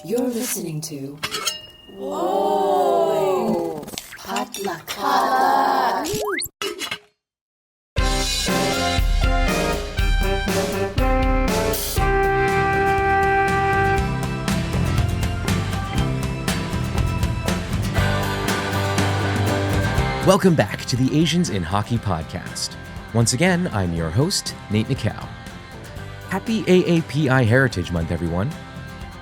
You're listening to Whoa! Potluck. Welcome back to the Asians in Hockey podcast. Once again, I'm your host, Nate Nickow. Happy AAPI Heritage Month, everyone.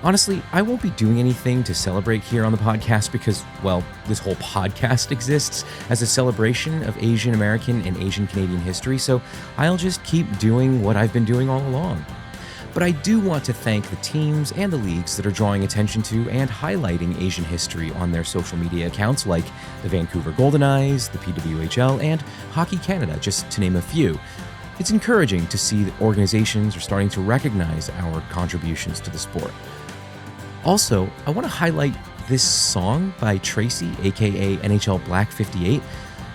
Honestly, I won't be doing anything to celebrate here on the podcast because, well, this whole podcast exists as a celebration of Asian American and Asian Canadian history, so I'll just keep doing what I've been doing all along. But I do want to thank the teams and the leagues that are drawing attention to and highlighting Asian history on their social media accounts like the Vancouver Golden Eyes, the PWHL, and Hockey Canada, just to name a few. It's encouraging to see that organizations are starting to recognize our contributions to the sport. Also, I want to highlight this song by Tracy, aka NHL Black 58.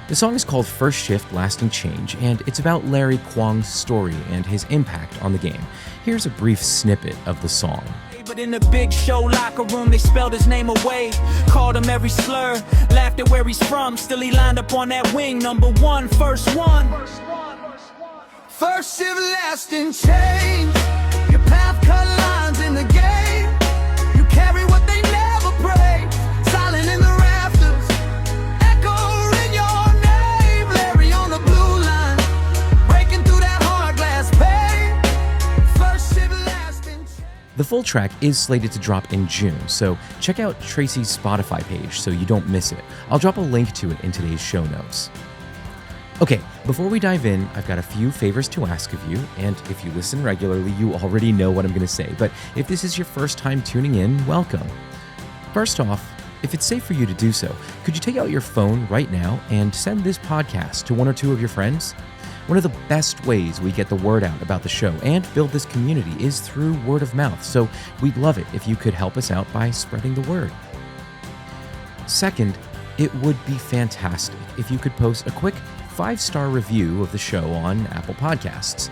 The song is called First Shift Lasting Change, and it's about Larry Kwong's story and his impact on the game. Here's a brief snippet of the song. But in the big show locker room, they spelled his name away, called him every slur, laughed at where he's from, still he lined up on that wing, number one, first one. First shift lasting change, your path cut lines in the game, you carry what they never prayed, silent in the rafters, echoing your name, Larry on the blue line, breaking through that hard glass pane, first shift lasting change. The full track is slated to drop in June, so check out Tracy's Spotify page so you don't miss it. I'll drop a link to it in today's show notes. Okay, before we dive in, I've got a few favors to ask of you, and if you listen regularly, you already know what I'm going to say, but if this is your first time tuning in, welcome. First off, if it's safe for you to do so, could you take out your phone right now and send this podcast to one or two of your friends? One of the best ways we get the word out about the show and build this community is through word of mouth, so we'd love it if you could help us out by spreading the word. Second, it would be fantastic if you could post a quick 5-star review of the show on Apple Podcasts.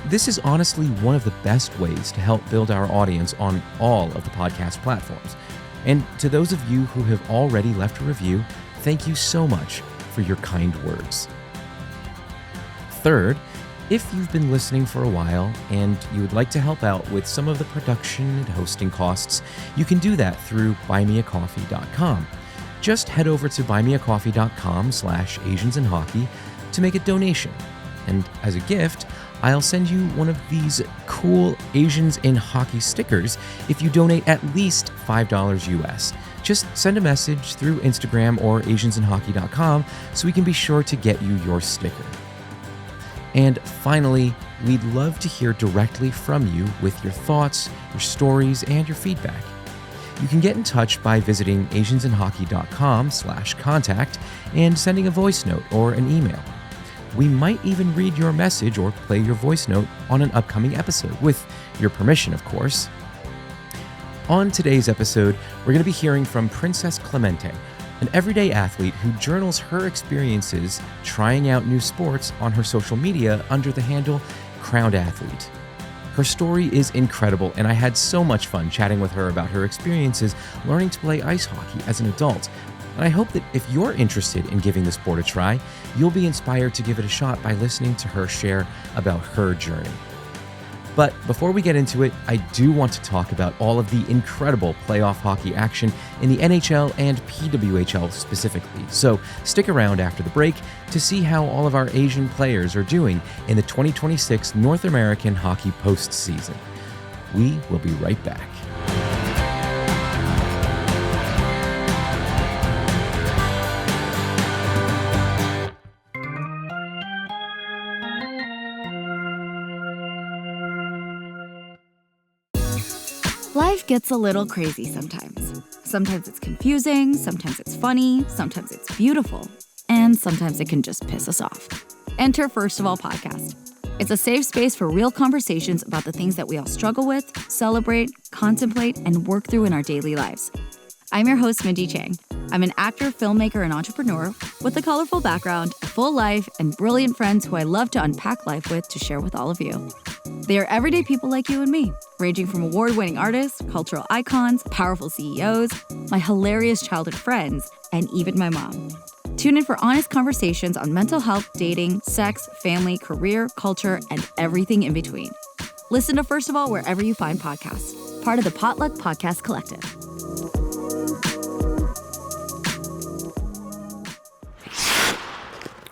This is honestly one of the best ways to help build our audience on all of the podcast platforms. And to those of you who have already left a review, thank you so much for your kind words. Third, if you've been listening for a while and you would like to help out with some of the production and hosting costs, you can do that through buymeacoffee.com. Just head over to buymeacoffee.com/AsiansInHockey to make a donation. And as a gift, I'll send you one of these cool Asians in Hockey stickers if you donate at least $5 US. Just send a message through Instagram or AsiansInHockey.com so we can be sure to get you your sticker. And finally, we'd love to hear directly from you with your thoughts, your stories, and your feedback. You can get in touch by visiting AsiansInHockey.com/contact and sending a voice note or an email. We might even read your message or play your voice note on an upcoming episode, with your permission, of course. On today's episode, we're going to be hearing from Princess Clemente, an everyday athlete who journals her experiences trying out new sports on her social media under the handle Crowned Athlete. Her story is incredible, and I had so much fun chatting with her about her experiences learning to play ice hockey as an adult. And I hope that if you're interested in giving the sport a try, you'll be inspired to give it a shot by listening to her share about her journey. But before we get into it, I do want to talk about all of the incredible playoff hockey action in the NHL and PWHL specifically. So stick around after the break to see how all of our Asian players are doing in the 2026 North American Hockey postseason. We will be right back. Life gets a little crazy sometimes. Sometimes it's confusing, sometimes it's funny, sometimes it's beautiful, and sometimes it can just piss us off. Enter First of All Podcast. It's a safe space for real conversations about the things that we all struggle with, celebrate, contemplate, and work through in our daily lives. I'm your host, Mindy Chang. I'm an actor, filmmaker, and entrepreneur with a colorful background, a full life, and brilliant friends who I love to unpack life with to share with all of you. They are everyday people like you and me, ranging from award-winning artists, cultural icons, powerful CEOs, my hilarious childhood friends, and even my mom. Tune in for honest conversations on mental health, dating, sex, family, career, culture, and everything in between. Listen to First of All wherever you find podcasts, part of the Potluck Podcast Collective.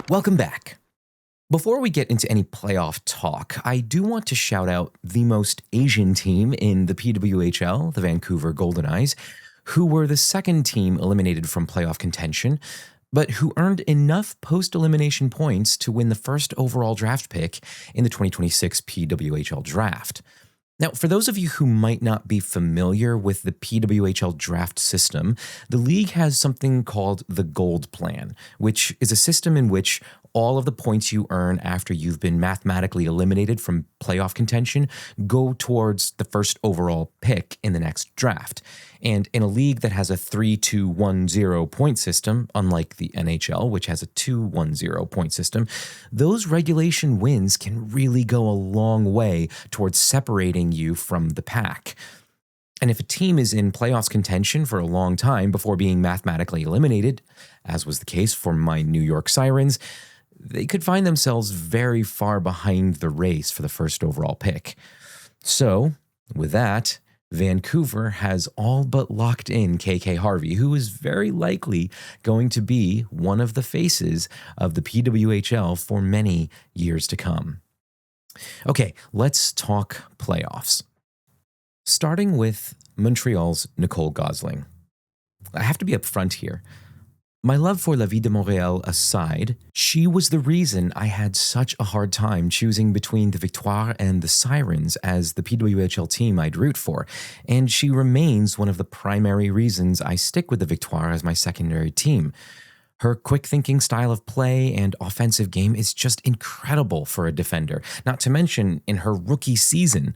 Welcome back. Before we get into any playoff talk, I do want to shout out the most Asian team in the PWHL, the Vancouver Golden Eyes, who were the second team eliminated from playoff contention, but who earned enough post-elimination points to win the first overall draft pick in the 2026 PWHL draft. Now, for those of you who might not be familiar with the PWHL draft system, the league has something called the Gold Plan, which is a system in which all of the points you earn after you've been mathematically eliminated from playoff contention go towards the first overall pick in the next draft. And in a league that has a 3-2-1-0 point system, unlike the NHL, which has a 2-1-0 point system, those regulation wins can really go a long way towards separating you from the pack. And if a team is in playoffs contention for a long time before being mathematically eliminated, as was the case for my New York Sirens, they could find themselves very far behind the race for the first overall pick. So, with that, Vancouver has all but locked in KK Harvey, who is very likely going to be one of the faces of the PWHL for many years to come. Okay, let's talk playoffs. Starting with Montreal's Nicole Gosling. I have to be upfront here. My love for La Vie de Montréal aside, she was the reason I had such a hard time choosing between the Victoire and the Sirens as the PWHL team I'd root for, and she remains one of the primary reasons I stick with the Victoire as my secondary team. Her quick-thinking style of play and offensive game is just incredible for a defender, not to mention in her rookie season.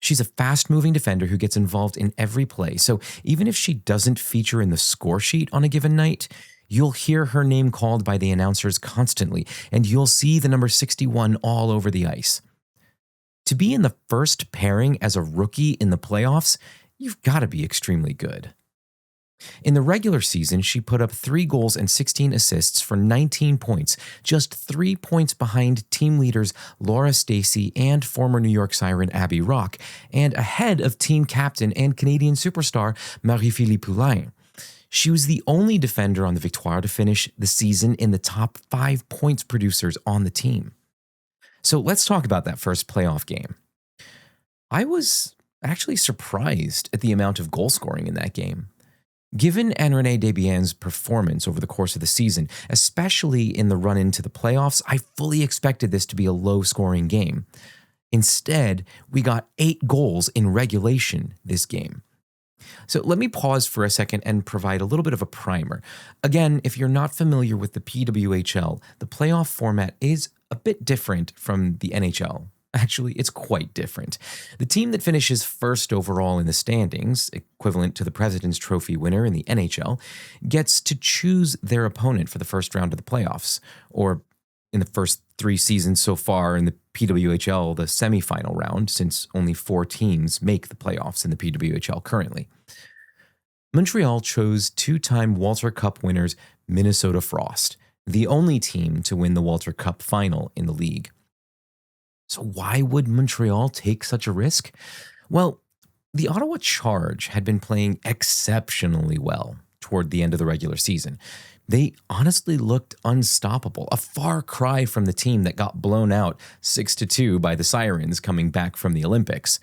She's a fast-moving defender who gets involved in every play, so even if she doesn't feature in the score sheet on a given night, you'll hear her name called by the announcers constantly, and you'll see the number 61 all over the ice. To be in the first pairing as a rookie in the playoffs, you've got to be extremely good. In the regular season, she put up 3 goals and 16 assists for 19 points, just 3 points behind team leaders Laura Stacey and former New York Siren Abby Rock, and ahead of team captain and Canadian superstar Marie-Philippe Poulain. She was the only defender on the Victoire to finish the season in the top 5 points producers on the team. So let's talk about that first playoff game. I was actually surprised at the amount of goal scoring in that game. Given Anne-Renée Desbien's performance over the course of the season, especially in the run into the playoffs, I fully expected this to be a low-scoring game. Instead, we got 8 goals in regulation this game. So let me pause for a second and provide a little bit of a primer. Again, if you're not familiar with the PWHL, the playoff format is a bit different from the NHL. Actually, it's quite different. The team that finishes first overall in the standings, equivalent to the President's Trophy winner in the NHL, gets to choose their opponent for the first round of the playoffs, or in the first 3 seasons so far in the PWHL, the semifinal round, since only 4 teams make the playoffs in the PWHL currently. Montreal chose 2-time Walter Cup winners Minnesota Frost, the only team to win the Walter Cup final in the league. So why would Montreal take such a risk? Well, the Ottawa Charge had been playing exceptionally well toward the end of the regular season. They honestly looked unstoppable, a far cry from the team that got blown out 6-2 by the Sirens coming back from the Olympics.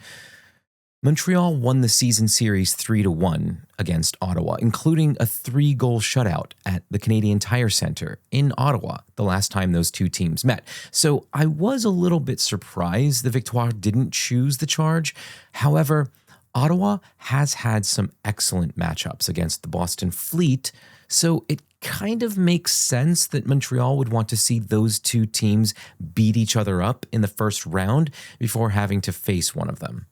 Montreal won the season series 3-1 against Ottawa, including a 3-goal shutout at the Canadian Tire Centre in Ottawa the last time those 2 teams met. So I was a little bit surprised the Victoire didn't choose the Charge. However, Ottawa has had some excellent matchups against the Boston Fleet, so it kind of makes sense that Montreal would want to see those 2 teams beat each other up in the first round before having to face one of them.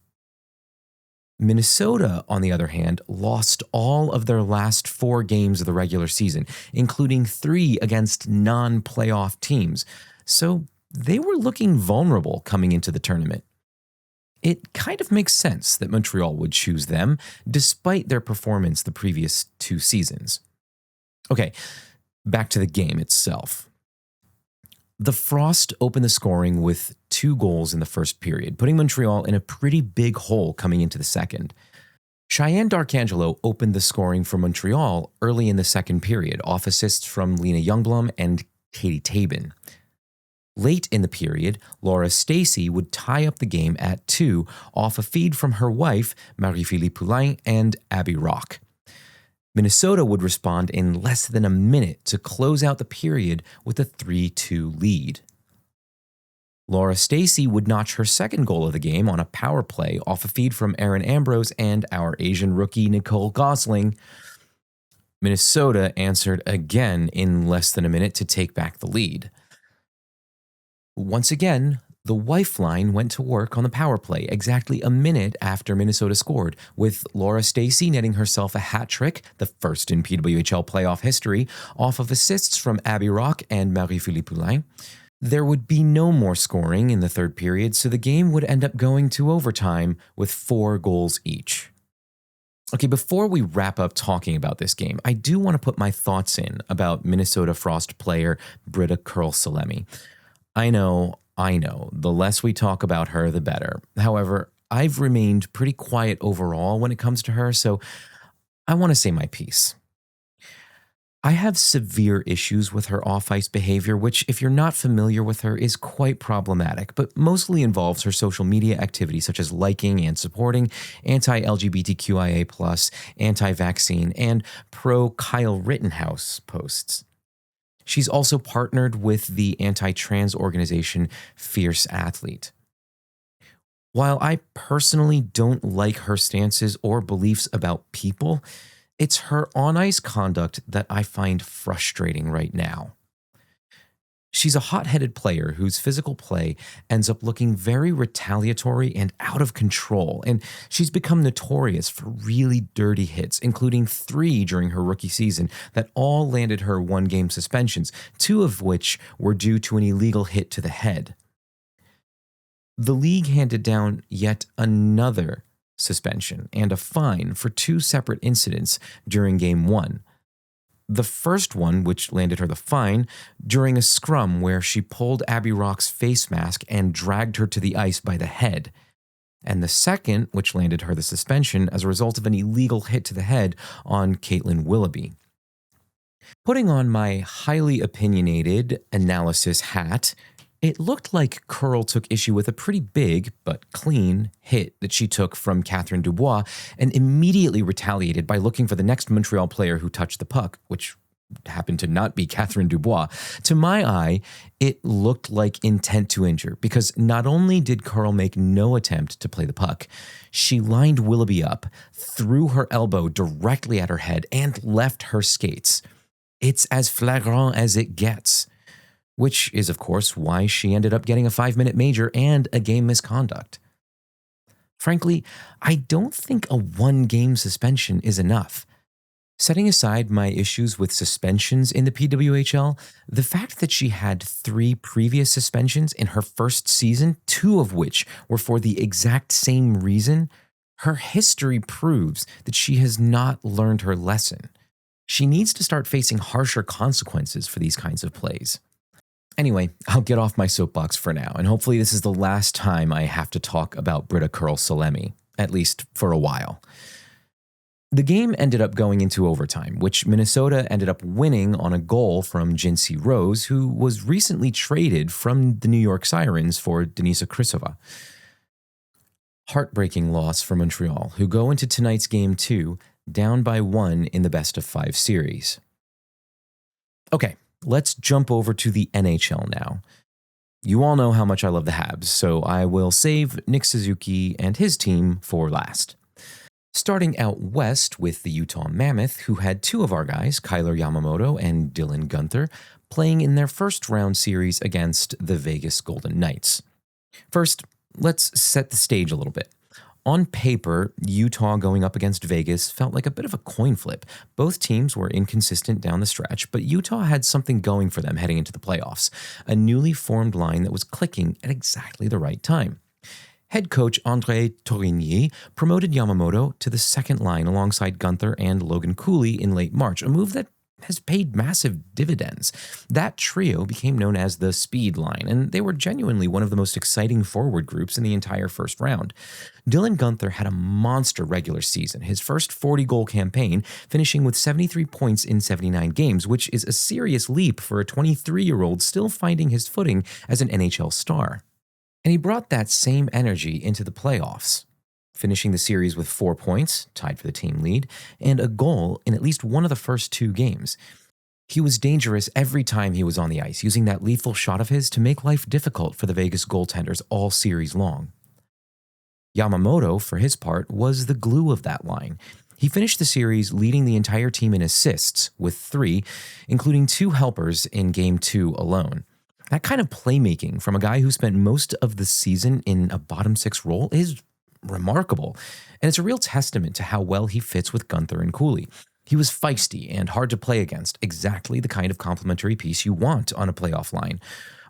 Minnesota, on the other hand, lost all of their last 4 games of the regular season, including 3 against non-playoff teams. So they were looking vulnerable coming into the tournament. It kind of makes sense that Montreal would choose them, despite their performance the previous 2 seasons. Okay, back to the game itself. The Frost opened the scoring with 2 goals in the first period, putting Montreal in a pretty big hole coming into the second. Cheyenne Darkangelo opened the scoring for Montreal early in the second period, off assists from Lena Youngblom and Katie Tabin. Late in the period, Laura Stacey would tie up the game at 2 off a feed from her wife, Marie-Philippe Poulain, and Abby Rock. Minnesota would respond in less than a minute to close out the period with a 3-2 lead. Laura Stacey would notch her second goal of the game on a power play off a feed from Erin Ambrose and our Asian rookie Nicole Gosling. Minnesota answered again in less than a minute to take back the lead. Once again, the wife line went to work on the power play exactly a minute after Minnesota scored, with Laura Stacey netting herself a hat trick, the first in PWHL playoff history, off of assists from Abby Rock and Marie-Philippe Poulain. There would be no more scoring in the third period, so the game would end up going to overtime with 4 goals each. Okay, before we wrap up talking about this game, I do want to put my thoughts in about Minnesota Frost player Britta Curl-Salemi. I know, the less we talk about her, the better. However, I've remained pretty quiet overall when it comes to her, so I want to say my piece. I have severe issues with her off-ice behavior, which, if you're not familiar with her, is quite problematic, but mostly involves her social media activities such as liking and supporting anti-LGBTQIA+, anti-vaccine, and pro-Kyle Rittenhouse posts. She's also partnered with the anti-trans organization Fierce Athlete. While I personally don't like her stances or beliefs about people, it's her on-ice conduct that I find frustrating right now. She's a hot-headed player whose physical play ends up looking very retaliatory and out of control, and she's become notorious for really dirty hits, including 3 during her rookie season that all landed her 1-game suspensions, 2 of which were due to an illegal hit to the head. The league handed down yet another suspension and a fine for 2 separate incidents during Game 1. The first one, which landed her the fine, during a scrum where she pulled Abby Rock's face mask and dragged her to the ice by the head. And the second, which landed her the suspension as a result of an illegal hit to the head on Caitlin Willoughby. Putting on my highly opinionated analysis hat, it looked like Curl took issue with a pretty big, but clean, hit that she took from Catherine Dubois and immediately retaliated by looking for the next Montreal player who touched the puck, which happened to not be Catherine Dubois. To my eye, it looked like intent to injure because not only did Curl make no attempt to play the puck, she lined Willoughby up, threw her elbow directly at her head, and left her skates. It's as flagrant as it gets. Which is, of course, why she ended up getting a 5-minute major and a game misconduct. Frankly, I don't think a 1-game suspension is enough. Setting aside my issues with suspensions in the PWHL, the fact that she had 3 previous suspensions in her first season, 2 of which were for the exact same reason, her history proves that she has not learned her lesson. She needs to start facing harsher consequences for these kinds of plays. Anyway, I'll get off my soapbox for now, and hopefully this is the last time I have to talk about Britta Curl-Salemi, at least for a while. The game ended up going into overtime, which Minnesota ended up winning on a goal from Jinsey Rose, who was recently traded from the New York Sirens for Denisa Krysova. Heartbreaking loss for Montreal, who go into tonight's Game 2 down by 1 in the best-of-5 series. Okay. Let's jump over to the NHL now. You all know how much I love the Habs, so I will save Nick Suzuki and his team for last. Starting out west with the Utah Mammoth, who had 2 of our guys, Kyler Yamamoto and Dylan Guenther, playing in their first round series against the Vegas Golden Knights. First, let's set the stage a little bit. On paper, Utah going up against Vegas felt like a bit of a coin flip. Both teams were inconsistent down the stretch, but Utah had something going for them heading into the playoffs, a newly formed line that was clicking at exactly the right time. Head coach André Torigny promoted Yamamoto to the second line alongside Gunther and Logan Cooley in late March, a move that has paid massive dividends. That trio became known as the Speed Line, and they were genuinely one of the most exciting forward groups in the entire first round. Dylan Gunther had a monster regular season, his first 40-goal campaign, finishing with 73 points in 79 games, which is a serious leap for a 23-year-old still finding his footing as an NHL star. And he brought that same energy into the playoffs, finishing the series with 4 points, tied for the team lead, and a goal in at least one of the first 2 games. He was dangerous every time he was on the ice, using that lethal shot of his to make life difficult for the Vegas goaltenders all series long. Yamamoto, for his part, was the glue of that line. He finished the series leading the entire team in assists with 3, including 2 helpers in Game 2 alone. That kind of playmaking from a guy who spent most of the season in a bottom 6 role is remarkable, and it's a real testament to how well he fits with Gunther and Cooley. He was feisty and hard to play against, exactly the kind of complementary piece you want on a playoff line.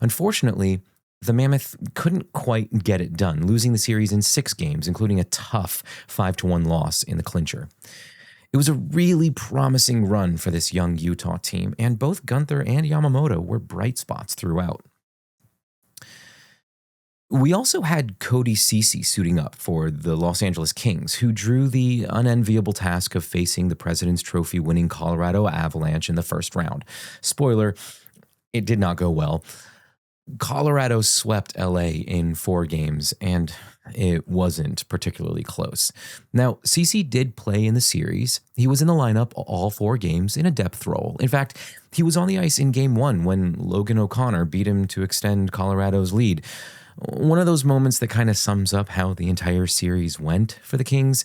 Unfortunately, the Mammoth couldn't quite get it done, losing the series in 6 games, including a tough 5-1 loss in the clincher. It was a really promising run for this young Utah team, and both Gunther and Yamamoto were bright spots throughout. We also had Cody Ceci suiting up for the Los Angeles Kings, who drew the unenviable task of facing the President's Trophy winning Colorado Avalanche in the first round. Spoiler, it did not go well. Colorado swept LA in 4 games, and it wasn't particularly close. Now, Ceci did play in the series. He was in the lineup all 4 games in a depth role. In fact, he was on the ice in Game 1 when Logan O'Connor beat him to extend Colorado's lead. One of those moments that kind of sums up how the entire series went for the Kings.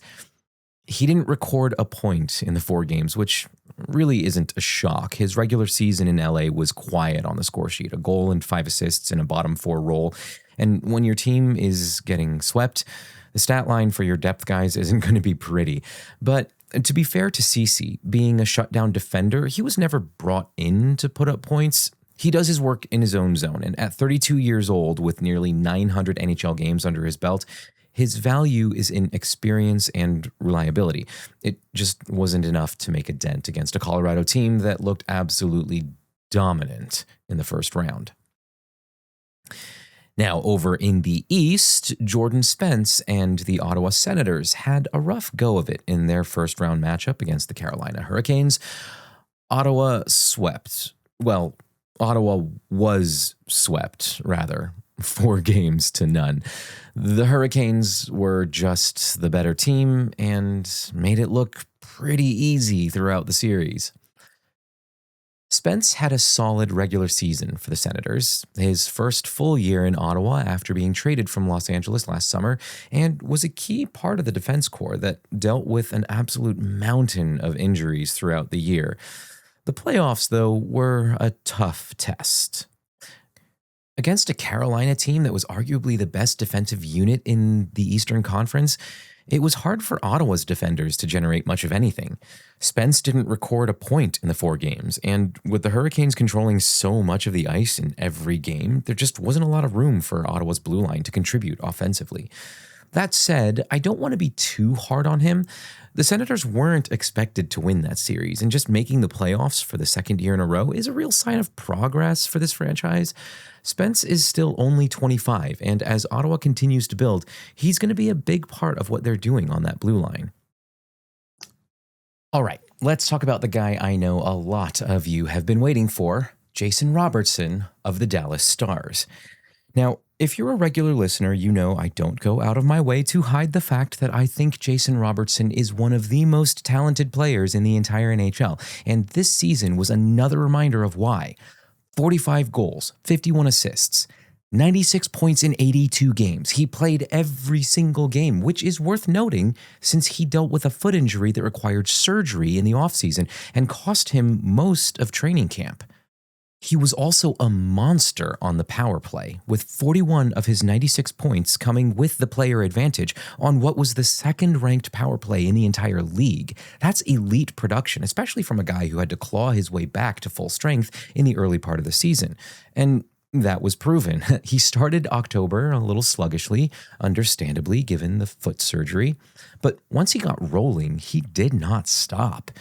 He didn't record a point in the 4 games, which really isn't a shock. His regular season in LA was quiet on the score sheet, a goal and 5 assists in a bottom 4 role. And when your team is getting swept, the stat line for your depth guys isn't going to be pretty. But to be fair to Ceci, being a shutdown defender, he was never brought in to put up points. He does his work in his own zone, and at 32 years old, with nearly 900 NHL games under his belt, his value is in experience and reliability. It just wasn't enough to make a dent against a Colorado team that looked absolutely dominant in the first round. Now, over in the East, Jordan Spence and the Ottawa Senators had a rough go of it in their first-round matchup against the Carolina Hurricanes. Ottawa was swept, rather, 4-0. The Hurricanes were just the better team and made it look pretty easy throughout the series. Spence had a solid regular season for the Senators, his first full year in Ottawa after being traded from Los Angeles last summer, and was a key part of the defense corps that dealt with an absolute mountain of injuries throughout the year. The playoffs, though, were a tough test. Against a Carolina team that was arguably the best defensive unit in the Eastern Conference, it was hard for Ottawa's defenders to generate much of anything. Spence didn't record a point in the 4 games, and with the Hurricanes controlling so much of the ice in every game, there just wasn't a lot of room for Ottawa's blue line to contribute offensively. That said, I don't want to be too hard on him. The Senators weren't expected to win that series, and just making the playoffs for the second year in a row is a real sign of progress for this franchise. Spence is still only 25, and as Ottawa continues to build, he's going to be a big part of what they're doing on that blue line. All right, let's talk about the guy I know a lot of you have been waiting for, Jason Robertson of the Dallas Stars. Now, if you're a regular listener, you know I don't go out of my way to hide the fact that I think Jason Robertson is one of the most talented players in the entire NHL, and this season was another reminder of why. 45 goals, 51 assists, 96 points in 82 games. He played every single game, which is worth noting since he dealt with a foot injury that required surgery in the offseason and cost him most of training camp. He was also a monster on the power play, with 41 of his 96 points coming with the player advantage on what was the second-ranked power play in the entire league. That's elite production, especially from a guy who had to claw his way back to full strength in the early part of the season. And That was proven. He started October a little sluggishly, understandably, given the foot surgery. But once he got rolling, he did not stop.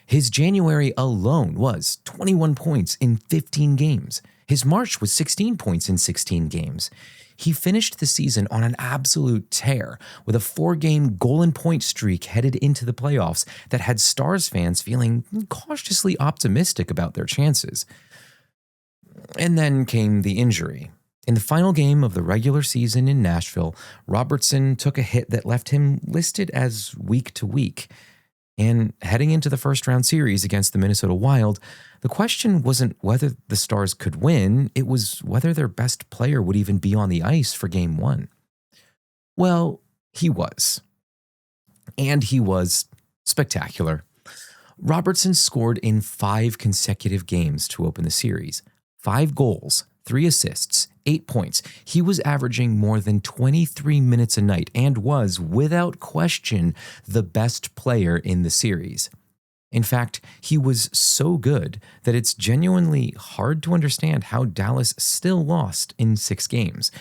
His January alone was 21 points in 15 games. His March was 16 points in 16 games. He finished the season on an absolute tear with a 4-game goal and point streak headed into the playoffs that had Stars fans feeling cautiously optimistic about their chances. And then came the injury. In the final game of the regular season in Nashville, Robertson took a hit that left him listed as week to week. And heading into the first round series against the Minnesota Wild, the question wasn't whether the Stars could win, it was whether their best player would even be on the ice for Game 1. Well, he was. And he was spectacular. Robertson scored in 5 consecutive games to open the series. 5 goals, 3 assists, 8 points. He was averaging more than 23 minutes a night and was, without question, the best player in the series. In fact, he was so good that it's genuinely hard to understand how Dallas still lost in 6 games.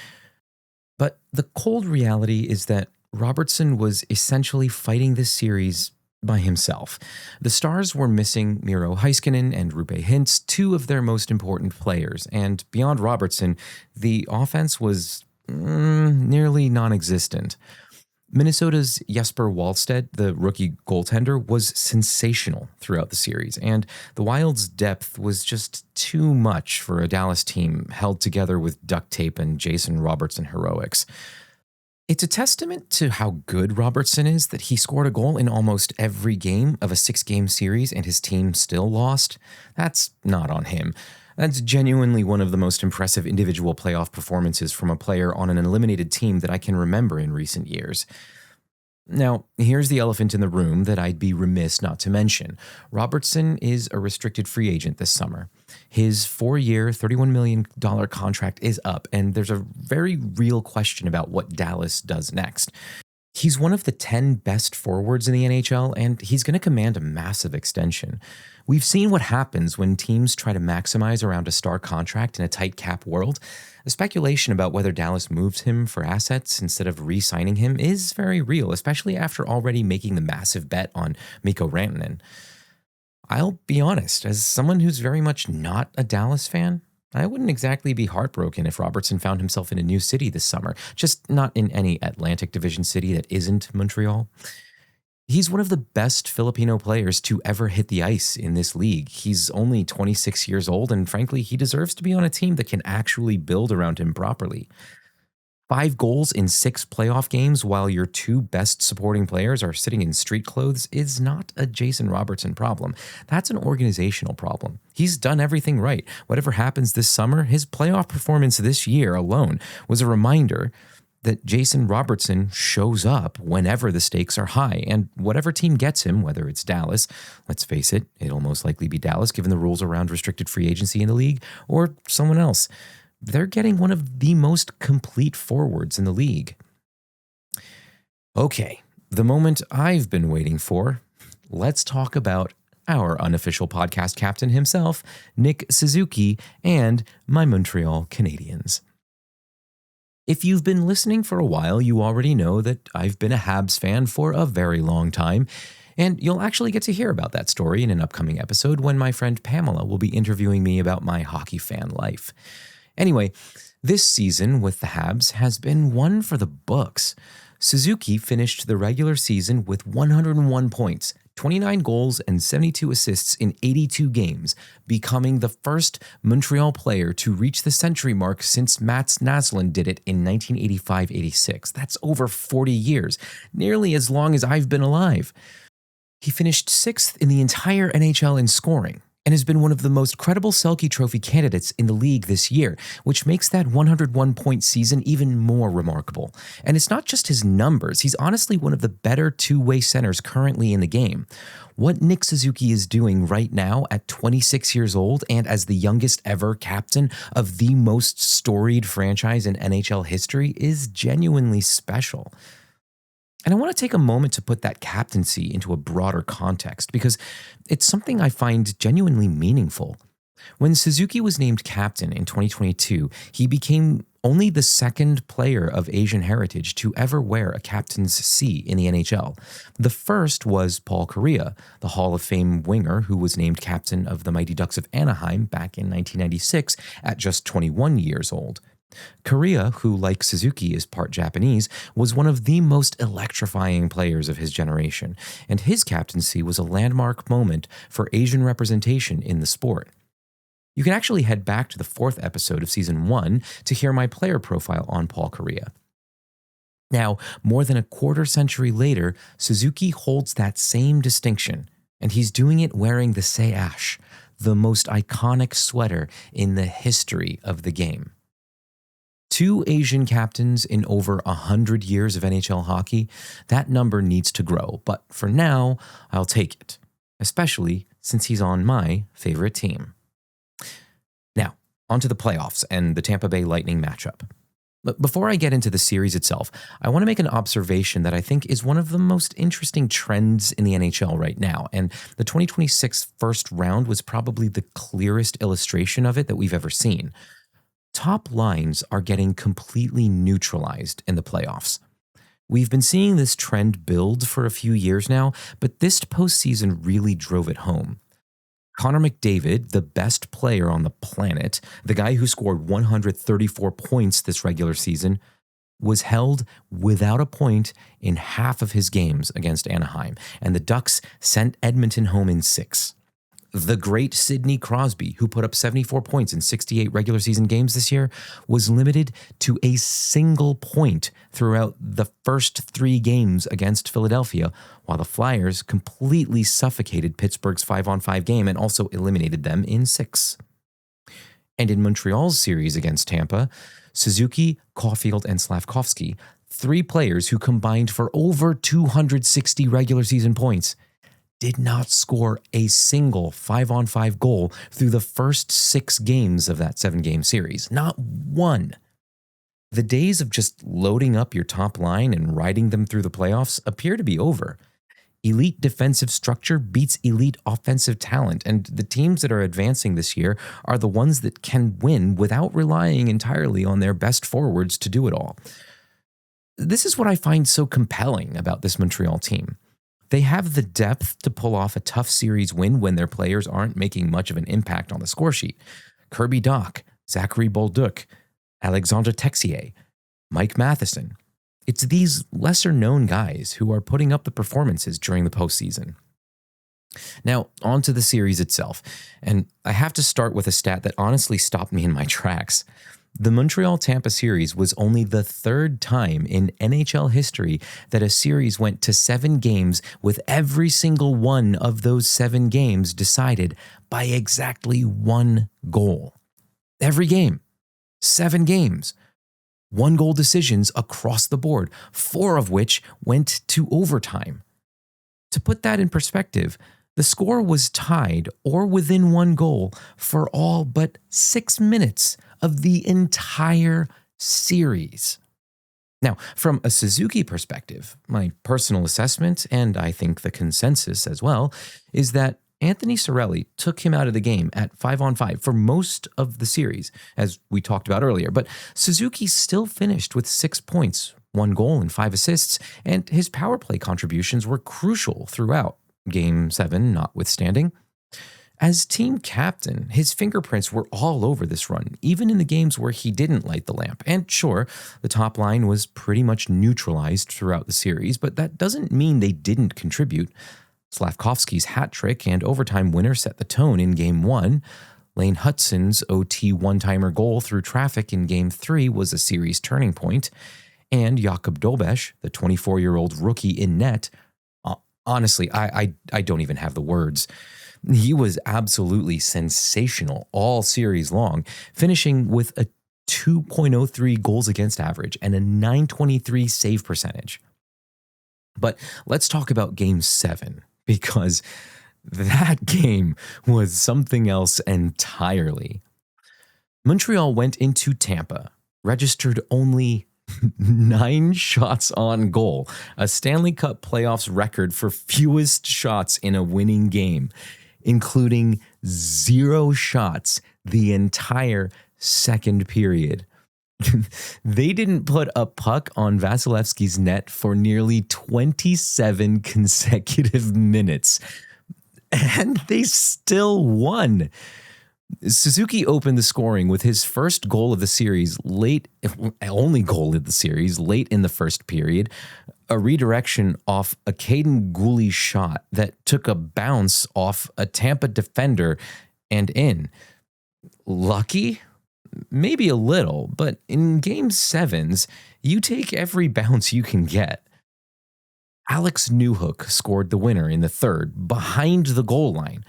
But the cold reality is that Robertson was essentially fighting this series by himself. The Stars were missing Miro Heiskanen and Roope Hintz, 2 of their most important players, and beyond Robertson, the offense was nearly non-existent. Minnesota's Jesper Wallstedt, the rookie goaltender, was sensational throughout the series, and the Wild's depth was just too much for a Dallas team held together with duct tape and Jason Robertson heroics. It's a testament to how good Robertson is that he scored a goal in almost every game of a 6-game series and his team still lost. That's not on him. That's genuinely one of the most impressive individual playoff performances from a player on an eliminated team that I can remember in recent years. Now, here's the elephant in the room that I'd be remiss not to mention. Robertson is a restricted free agent this summer. His 4-year, $31 million contract is up, and there's a very real question about what Dallas does next. He's one of the 10 best forwards in the NHL, and he's going to command a massive extension. We've seen what happens when teams try to maximize around a star contract in a tight cap world. The speculation about whether Dallas moves him for assets instead of re-signing him is very real, especially after already making the massive bet on Mikko Rantanen. I'll be honest, as someone who's very much not a Dallas fan, I wouldn't exactly be heartbroken if Robertson found himself in a new city this summer, just not in any Atlantic Division city that isn't Montreal. He's one of the best Filipino players to ever hit the ice in this league. He's only 26 years old, and frankly, he deserves to be on a team that can actually build around him properly. 5 goals in 6 playoff games while your 2 best supporting players are sitting in street clothes is not a Jason Robertson problem. That's an organizational problem. He's done everything right. Whatever happens this summer, his playoff performance this year alone was a reminder that Jason Robertson shows up whenever the stakes are high, and whatever team gets him, whether it's Dallas, let's face it, it'll most likely be Dallas given the rules around restricted free agency in the league, or someone else, they're getting one of the most complete forwards in the league. Okay, the moment I've been waiting for. Let's talk about our unofficial podcast captain himself, Nick Suzuki, and my Montreal Canadiens. If you've been listening for a while, you already know that I've been a Habs fan for a very long time, and you'll actually get to hear about that story in an upcoming episode when my friend Pamela will be interviewing me about my hockey fan life. Anyway, this season with the Habs has been one for the books. Suzuki finished the regular season with 101 points, 29 goals, and 72 assists in 82 games, becoming the first Montreal player to reach the century mark since Mats Naslund did it in 1985-86. That's over 40 years, nearly as long as I've been alive. He finished 6th in the entire NHL in scoring, and has been one of the most credible Selke Trophy candidates in the league this year, which makes that 101-point season even more remarkable. And it's not just his numbers, he's honestly one of the better two-way centers currently in the game. What Nick Suzuki is doing right now at 26 years old and as the youngest ever captain of the most storied franchise in NHL history is genuinely special. And I want to take a moment to put that captaincy into a broader context because it's something I find genuinely meaningful. When Suzuki was named captain in 2022, he became only the second player of Asian heritage to ever wear a captain's C in the NHL. The first was Paul Kariya, the Hall of Fame winger who was named captain of the Mighty Ducks of Anaheim back in 1996 at just 21 years old. Kariya, who like Suzuki is part Japanese, was one of the most electrifying players of his generation, and his captaincy was a landmark moment for Asian representation in the sport. You can actually head back to the 4th episode of Season 1 to hear my player profile on Paul Kariya. Now, more than a quarter century later, Suzuki holds that same distinction, and he's doing it wearing the Seiash, the most iconic sweater in the history of the game. 2 Asian captains in over 100 years of NHL hockey, that number needs to grow, but for now, I'll take it, especially since he's on my favorite team. Now, onto the playoffs and the Tampa Bay Lightning matchup. But before I get into the series itself, I want to make an observation that I think is one of the most interesting trends in the NHL right now, and the 2026 first round was probably the clearest illustration of it that we've ever seen. Top lines are getting completely neutralized in the playoffs. We've been seeing this trend build for a few years now, but this postseason really drove it home. Connor McDavid, the best player on the planet, the guy who scored 134 points this regular season, was held without a point in half of his games against Anaheim, and the Ducks sent Edmonton home in 6. The great Sidney Crosby, who put up 74 points in 68 regular season games this year, was limited to a single point throughout the first 3 games against Philadelphia, while the Flyers completely suffocated Pittsburgh's 5-on-5 game and also eliminated them in 6. And in Montreal's series against Tampa, Suzuki, Caulfield, and Slavkovsky, 3 players who combined for over 260 regular season points, did not score a single 5-on-5 goal through the first 6 games of that 7-game series. Not one. The days of just loading up your top line and riding them through the playoffs appear to be over. Elite defensive structure beats elite offensive talent, and the teams that are advancing this year are the ones that can win without relying entirely on their best forwards to do it all. This is what I find so compelling about this Montreal team. They have the depth to pull off a tough series win when their players aren't making much of an impact on the score sheet. Kirby Dach, Zachary Bolduc, Alexandre Texier, Mike Matheson. It's these lesser-known guys who are putting up the performances during the postseason. Now, on to the series itself, and I have to start with a stat that honestly stopped me in my tracks. The Montreal-Tampa series was only the 3rd time in NHL history that a series went to 7 games with every single one of those 7 games decided by exactly 1 goal. Every game. 7 games. 1-goal decisions across the board, 4 of which went to overtime. To put that in perspective, the score was tied or within 1 goal for all but 6 minutes of the entire series. Now, from a Suzuki perspective, my personal assessment, and I think the consensus as well, is that Anthony Cirelli took him out of the game at 5-on-5 for most of the series, as we talked about earlier. But Suzuki still finished with 6 points, 1 goal and 5 assists, and his power play contributions were crucial throughout, Game 7 notwithstanding. As team captain, his fingerprints were all over this run, even in the games where he didn't light the lamp. And sure, the top line was pretty much neutralized throughout the series, but that doesn't mean they didn't contribute. Slavkovsky's hat trick and overtime winner set the tone in Game 1. Lane Hutson's OT one-timer goal through traffic in Game 3 was a series turning point. And Jakub Dobeš, the 24-year-old rookie in net, honestly, I don't even have the words. He was absolutely sensational all series long, finishing with a 2.03 goals against average and a .923 save percentage. But let's talk about Game 7, because that game was something else entirely. Montreal went into Tampa, registered only 9 shots on goal, a Stanley Cup playoffs record for fewest shots in a winning game, including 0 shots the entire second period. They didn't put a puck on Vasilevsky's net for nearly 27 consecutive minutes, and they still won. Suzuki opened the scoring with his first goal of the series only goal of the series, late in the first period, a redirection off a Caden Gooley shot that took a bounce off a Tampa defender and in. Lucky? Maybe a little, but in Game 7s, you take every bounce you can get. Alex Newhook scored the winner in the third, behind the goal line.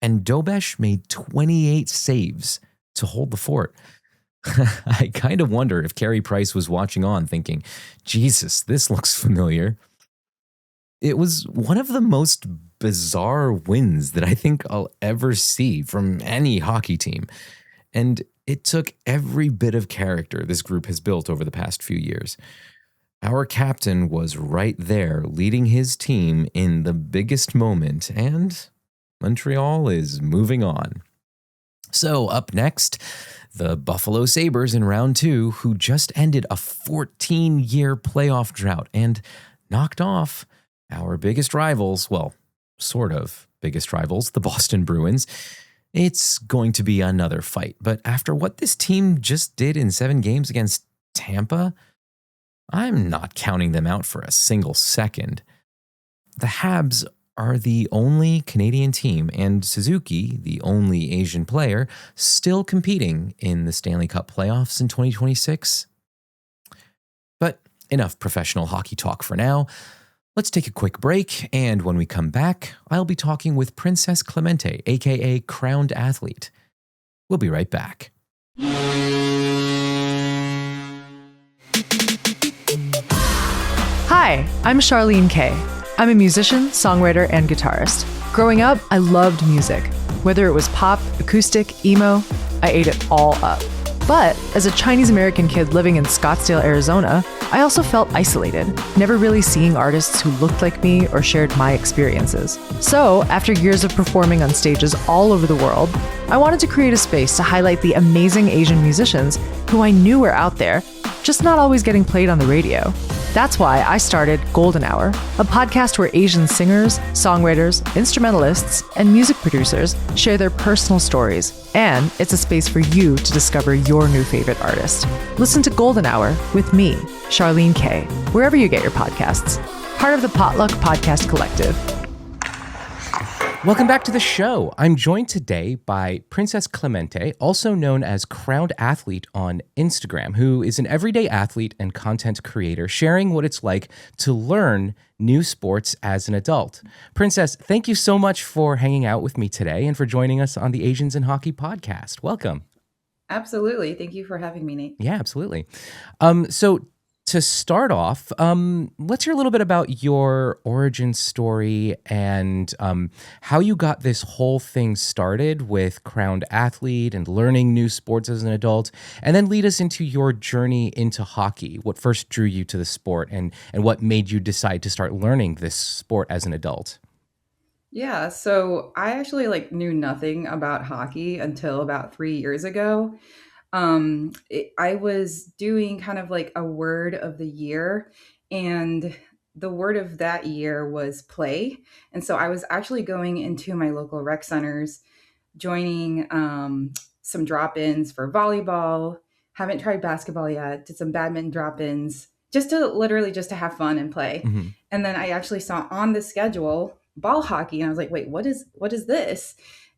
And Dobesh made 28 saves to hold the fort. I kind of wonder if Carey Price was watching on thinking, Jesus, this looks familiar. It was one of the most bizarre wins that I think I'll ever see from any hockey team. And it took every bit of character this group has built over the past few years. Our captain was right there leading his team in the biggest moment, and Montreal is moving on. So up next, the Buffalo Sabres in round 2, who just ended a 14-year playoff drought and knocked off our biggest rivals, well, sort of biggest rivals, the Boston Bruins. It's going to be another fight, but after what this team just did in 7 games against Tampa, I'm not counting them out for a single second. The Habs are the only Canadian team, and Suzuki, the only Asian player, still competing in the Stanley Cup playoffs in 2026. But enough professional hockey talk for now. Let's take a quick break, and when we come back, I'll be talking with Princess Clemente, aka Crowned Athlete. We'll be right back. Hi, I'm Charlene Kay. I'm a musician, songwriter, and guitarist. Growing up, I loved music. Whether it was pop, acoustic, emo, I ate it all up. But as a Chinese American kid living in Scottsdale, Arizona, I also felt isolated, never really seeing artists who looked like me or shared my experiences. So, after years of performing on stages all over the world, I wanted to create a space to highlight the amazing Asian musicians who I knew were out there, just not always getting played on the radio. That's why I started Golden Hour, a podcast where Asian singers, songwriters, instrumentalists, and music producers share their personal stories, and it's a space for you to discover your new favorite artist. Listen to Golden Hour with me, Charlene Kay, wherever you get your podcasts. Part of the Potluck Podcast Collective. Welcome back to the show. I'm joined today by Princess Clemente, also known as Crowned Athlete on Instagram, who is an everyday athlete and content creator sharing what it's like to learn new sports as an adult. Princess, thank you so much for hanging out with me today and for joining us on the Asians in Hockey podcast. Welcome. Absolutely. Thank you for having me, Nate. Yeah, absolutely. So to start off, let's hear a little bit about your origin story and how you got this whole thing started with Crowned Athlete and learning new sports as an adult, and then lead us into your journey into hockey. What first drew you to the sport and what made you decide to start learning this sport as an adult? Yeah, so I actually knew nothing about hockey until about 3 years ago. I was doing kind of like a word of the year, and the word of that year was play. And so I was actually going into my local rec centers, joining some drop-ins for volleyball. Haven't tried basketball yet. Did some badminton drop-ins just to have fun and play. Mm-hmm. And then I actually saw on the schedule ball hockey, and I was like, wait, what is this?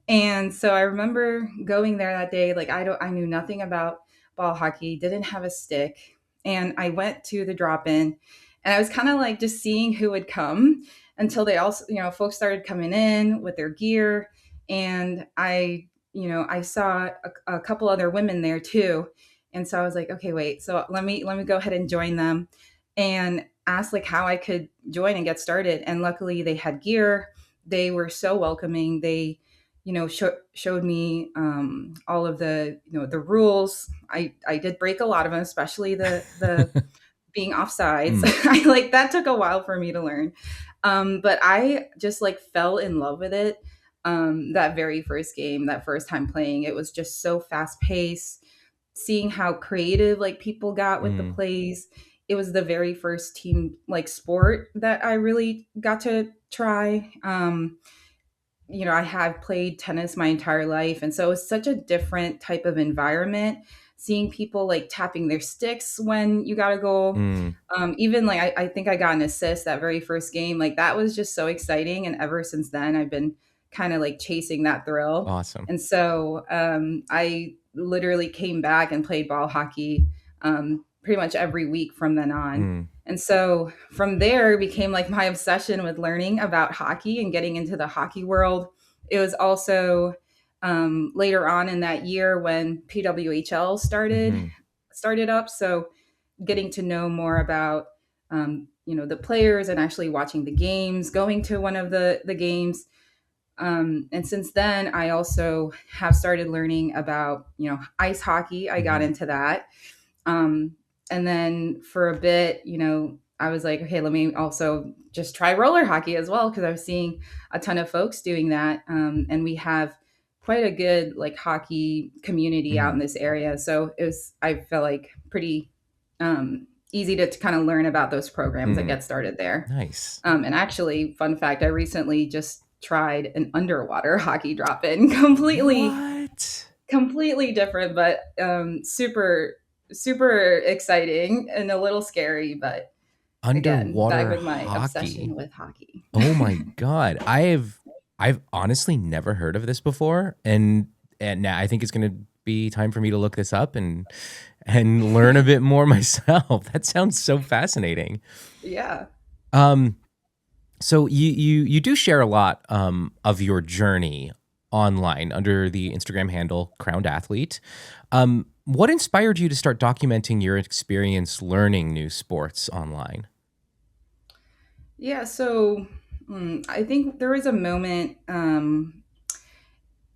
And so I remember going there that day. I knew nothing about ball hockey, didn't have a stick. And I went to the drop-in, and I was kind of just seeing who would come until they also, folks started coming in with their gear. And I saw a couple other women there too. And so I was like, okay, wait, so let me go ahead and join them and ask how I could join and get started. And luckily they had gear. They were so welcoming. They showed me all of the the rules. I did break a lot of them, especially the being offsides. That took a while for me to learn, but I just fell in love with it. that very first game, that first time playing. It was just so fast paced, seeing how creative like people got with the plays. It was the very first team like sport that I really got to try. I have played tennis my entire life. And so it was such a different type of environment, seeing people like tapping their sticks when you got a goal. Even like, I think I got an assist that very first game. Like that was just so exciting. And ever since then, I've been kind of like chasing that thrill. Awesome. And so I literally came back and played ball hockey pretty much every week from then on. And so from there it became like my obsession with learning about hockey and getting into the hockey world. It was also later on in that year when PWHL started up. So getting to know more about, the players and actually watching the games, going to one of the games. And since then, I also have started learning about, ice hockey. I got into that. And then for a bit, I was like, okay, let me also just try roller hockey as well, because I was seeing a ton of folks doing that. And we have quite a good like hockey community out in this area. So I felt like pretty easy to kind of learn about those programs that get started there. Nice. And actually, fun fact, I recently just tried an underwater hockey drop-in. Completely different, but super exciting and a little scary, but Underwater again, back with my hockey. obsession with hockey. Oh my God. I've honestly never heard of this before. And now I think it's going to be time for me to look this up and learn a bit more myself. That sounds so fascinating. Yeah. So you do share a lot of your journey online under the Instagram handle Crowned Athlete. What inspired you to start documenting your experience learning new sports online? Yeah, so I think there was a moment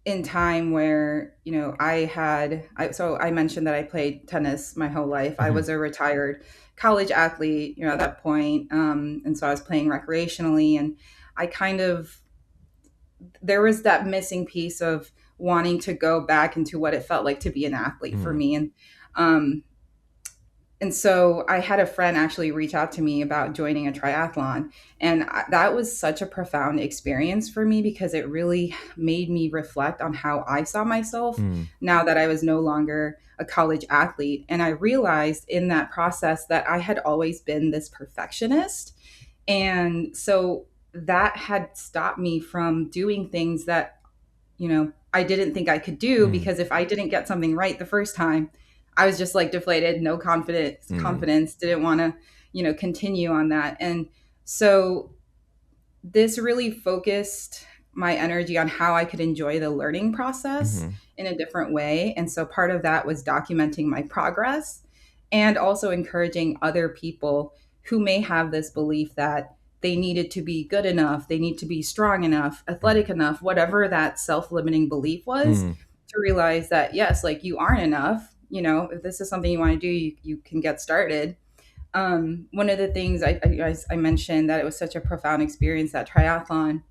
in time where, I mentioned that I played tennis my whole life. I was a retired college athlete, at that point. And so I was playing recreationally, and there was that missing piece of wanting to go back into what it felt like to be an athlete for me. And so I had a friend actually reach out to me about joining a triathlon. And that was such a profound experience for me, because it really made me reflect on how I saw myself now that I was no longer a college athlete. And I realized in that process that I had always been this perfectionist. And so that had stopped me from doing things that, I didn't think I could do, because if I didn't get something right the first time, I was just like deflated, no confidence, didn't want to, continue on that. And so this really focused my energy on how I could enjoy the learning process in a different way. And so part of that was documenting my progress and also encouraging other people who may have this belief that they needed to be good enough, they need to be strong enough, athletic enough, whatever that self-limiting belief was, to realize that, yes, like you aren't enough. If this is something you want to do, you can get started. One of the things I mentioned that it was such a profound experience, that triathlon,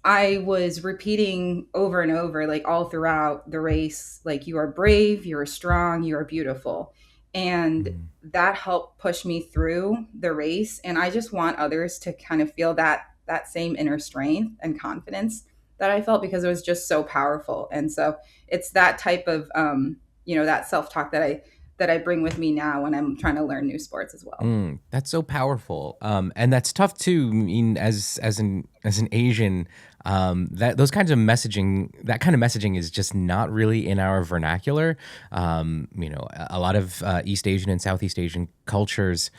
I was repeating over and over, like all throughout the race, like, you are brave, you are strong, you are beautiful. And that helped push me through the race. And I just want others to kind of feel that same inner strength and confidence that I felt, because it was just so powerful. And so it's that type of, that self-talk that I bring with me now when I'm trying to learn new sports as well. That's so powerful. And that's tough too. I mean, as an Asian, that kind of messaging is just not really in our vernacular. A lot of East Asian and Southeast Asian cultures,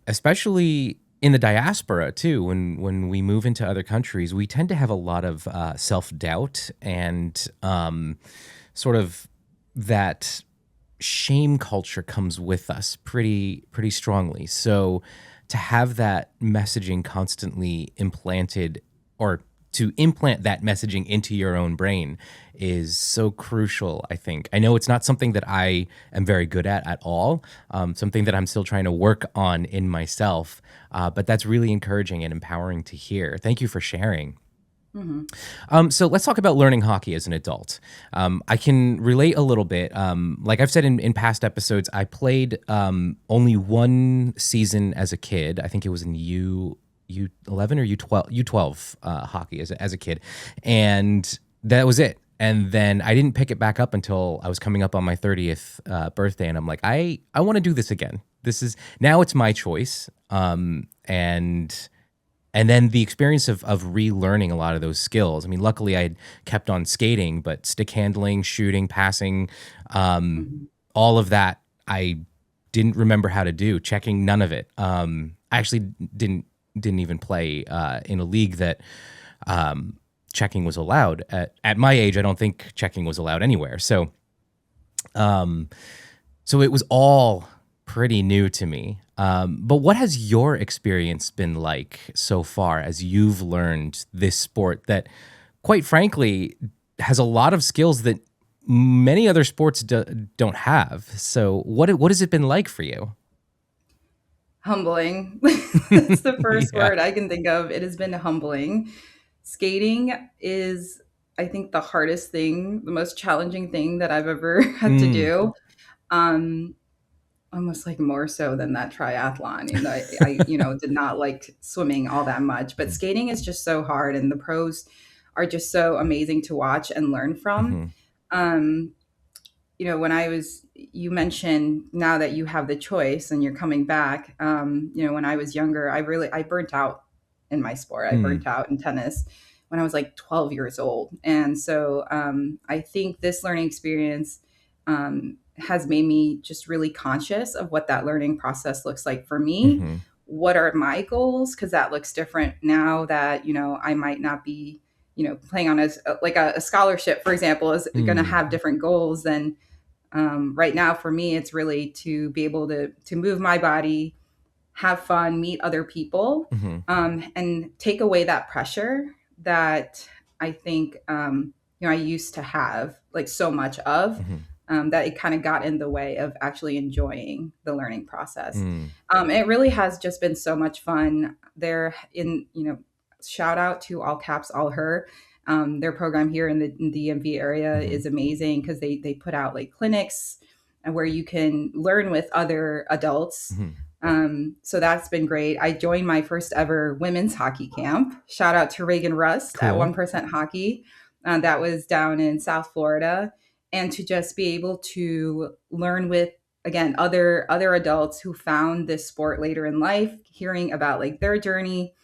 especially in the diaspora too, when we move into other countries, we tend to have a lot of self-doubt and sort of that shame culture comes with us pretty strongly. So to have that messaging constantly implanted, or to implant that messaging into your own brain, is so crucial, I think. I know it's not something that I am very good at all, something that I'm still trying to work on in myself, but that's really encouraging and empowering to hear. Thank you for sharing. So let's talk about learning hockey as an adult. I can relate a little bit. Like I've said in past episodes, I played only one season as a kid. I think it was in U11 or U12 hockey as a kid, and that was it. And then I didn't pick it back up until I was coming up on my 30th birthday, and I'm like, I want to do this again. Now it's my choice, and then the experience of relearning a lot of those skills. I mean, luckily I had kept on skating, but stick handling, shooting, passing, all of that I didn't remember how to do. Checking, none of it. I actually didn't even play in a league that checking was allowed. At my age, I don't think checking was allowed anywhere. So it was all pretty new to me. But what has your experience been like so far as you've learned this sport that, quite frankly, has a lot of skills that many other sports don't have? So what has it been like for you? Humbling. That's the first word I can think of. It has been humbling. Skating is, I think, the hardest thing, the most challenging thing that I've ever had to do. Almost like more so than that triathlon. I did not like swimming all that much, but skating is just so hard, and the pros are just so amazing to watch and learn from. You mentioned now that you have the choice and you're coming back. When I was younger, I burnt out in my sport. I burnt out in tennis when I was like 12 years old. And so I think this learning experience has made me just really conscious of what that learning process looks like for me. What are my goals? Because that looks different now that, I might not be, playing on a scholarship, for example, is going to have different goals than right now. For me, it's really to be able to move my body, have fun, meet other people, and take away that pressure that I think, I used to have like so much of. That it kind of got in the way of actually enjoying the learning process. It really has just been so much fun. Shout out to All Caps, All Her. Their program here in the DMV area is amazing because they put out like clinics where you can learn with other adults. So that's been great. I joined my first ever women's hockey camp. Shout out to Reagan Rust at 1% Hockey. That was down in South Florida. And to just be able to learn with, again, other adults who found this sport later in life, hearing about like their journey,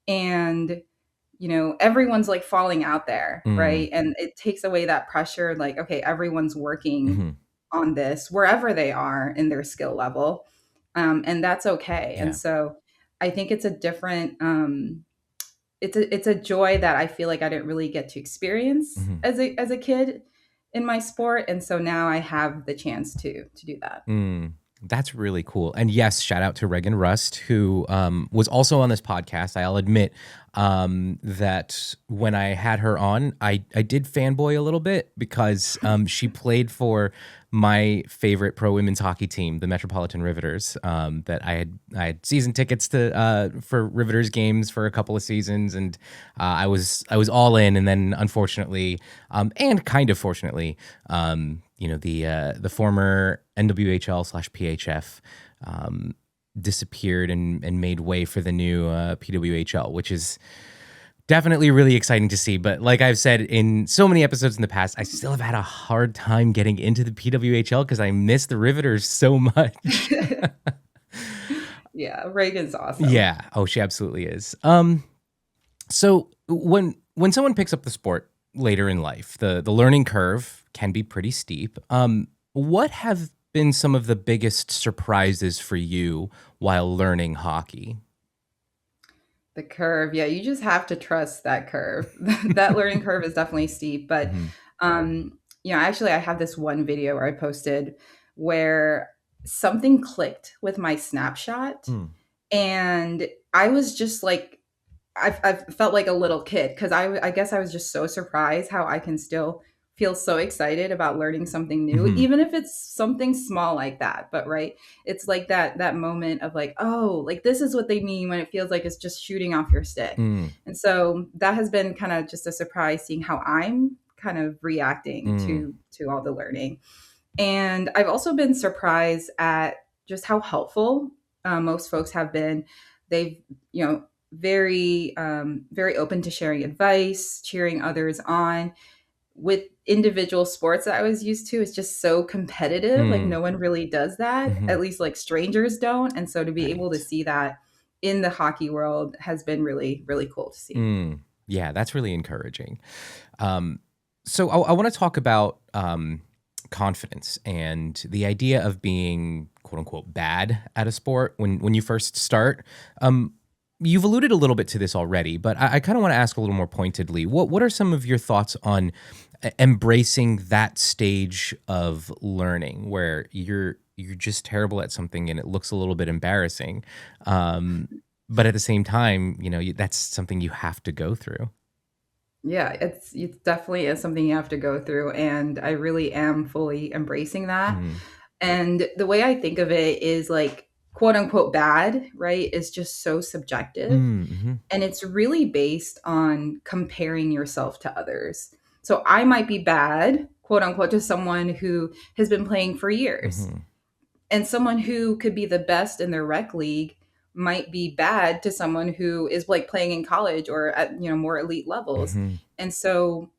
and everyone's like falling out there, right? And it takes away that pressure. Like, okay, everyone's working on this wherever they are in their skill level, and that's okay. And so I think it's a different. It's a joy that I feel like I didn't really get to experience as a kid in my sport. And so now I have the chance to do that. That's really cool. And yes, shout out to Reagan Rust, who was also on this podcast. I'll admit that when I had her on, I did fanboy a little bit because she played for my favorite pro women's hockey team, the Metropolitan Riveters. That I had season tickets to for Riveters games for a couple of seasons, and I was all in. And then unfortunately, and kind of fortunately, the former NWHL/PHF disappeared and made way for the new PWHL, which is definitely really exciting to see. But like I've said in so many episodes in the past, I still have had a hard time getting into the PWHL because I miss the Riveters so much. Yeah, Reagan's awesome. Yeah. Oh, she absolutely is. So when someone picks up the sport later in life, the learning curve can be pretty steep. What have been some of the biggest surprises for you while learning hockey? The curve. Yeah, you just have to trust that curve. That learning curve is definitely steep. But, actually, I have this one video where I posted where something clicked with my snapshot. And I was just like, I felt like a little kid because I guess I was just so surprised how I can still feel so excited about learning something new, even if it's something small like that. But right, it's like that moment of like, oh, like this is what they mean when it feels like it's just shooting off your stick. And so that has been kind of just a surprise, seeing how I'm kind of reacting to all the learning. And I've also been surprised at just how helpful most folks have been. They've, very very open to sharing advice, cheering others on. With individual sports that I was used to, it's just so competitive. Like no one really does that. At least like strangers don't. And so to be able to see that in the hockey world has been really, really cool to see. Yeah, that's really encouraging. So I want to talk about confidence and the idea of being quote unquote bad at a sport when you first start. You've alluded a little bit to this already, but I kind of want to ask a little more pointedly. What are some of your thoughts on embracing that stage of learning where you're just terrible at something and it looks a little bit embarrassing, but at the same time, that's something you have to go through? Yeah, it's definitely is something you have to go through, and I really am fully embracing that. And the way I think of it is like, quote unquote bad, right, is just so subjective. And it's really based on comparing yourself to others. So I might be bad, quote unquote, to someone who has been playing for years. And someone who could be the best in their rec league might be bad to someone who is like playing in college or at more elite levels. And so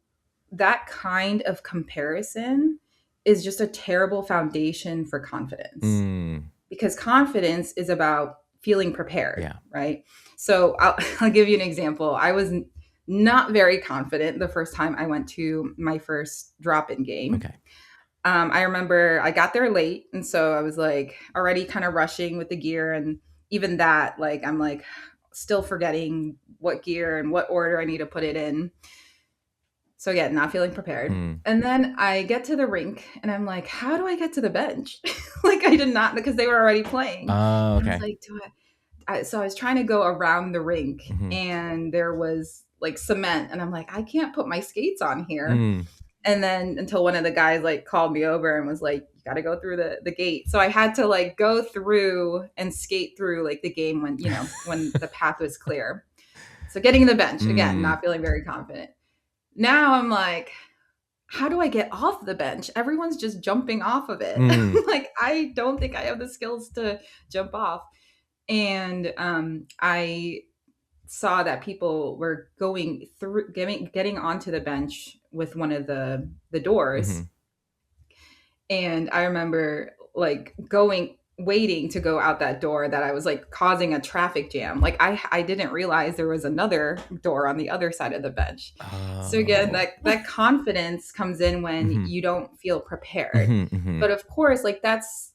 that kind of comparison is just a terrible foundation for confidence. Because confidence is about feeling prepared, right? So I'll give you an example. I was not very confident the first time I went to my first drop-in game. Okay. I remember I got there late, and so I was like already kind of rushing with the gear, and even that, like I'm like still forgetting what gear and what order I need to put it in. So again, not feeling prepared. And then I get to the rink and I'm like, how do I get to the bench? Like I did not, because they were already playing. Oh, okay. And I was like, so I was trying to go around the rink and there was like cement, and I'm like, I can't put my skates on here. And then until one of the guys like called me over and was like, you got to go through the gate. So I had to like go through and skate through like the game when, when the path was clear. So getting the bench, again, not feeling very confident. Now I'm like, how do I get off the bench? Everyone's just jumping off of it. Like, I don't think I have the skills to jump off. And I saw that people were going through, getting onto the bench with one of the doors. And I remember like waiting to go out that door, that I was like causing a traffic jam. Like I didn't realize there was another door on the other side of the bench. So again, that confidence comes in when you don't feel prepared. But of course, like that's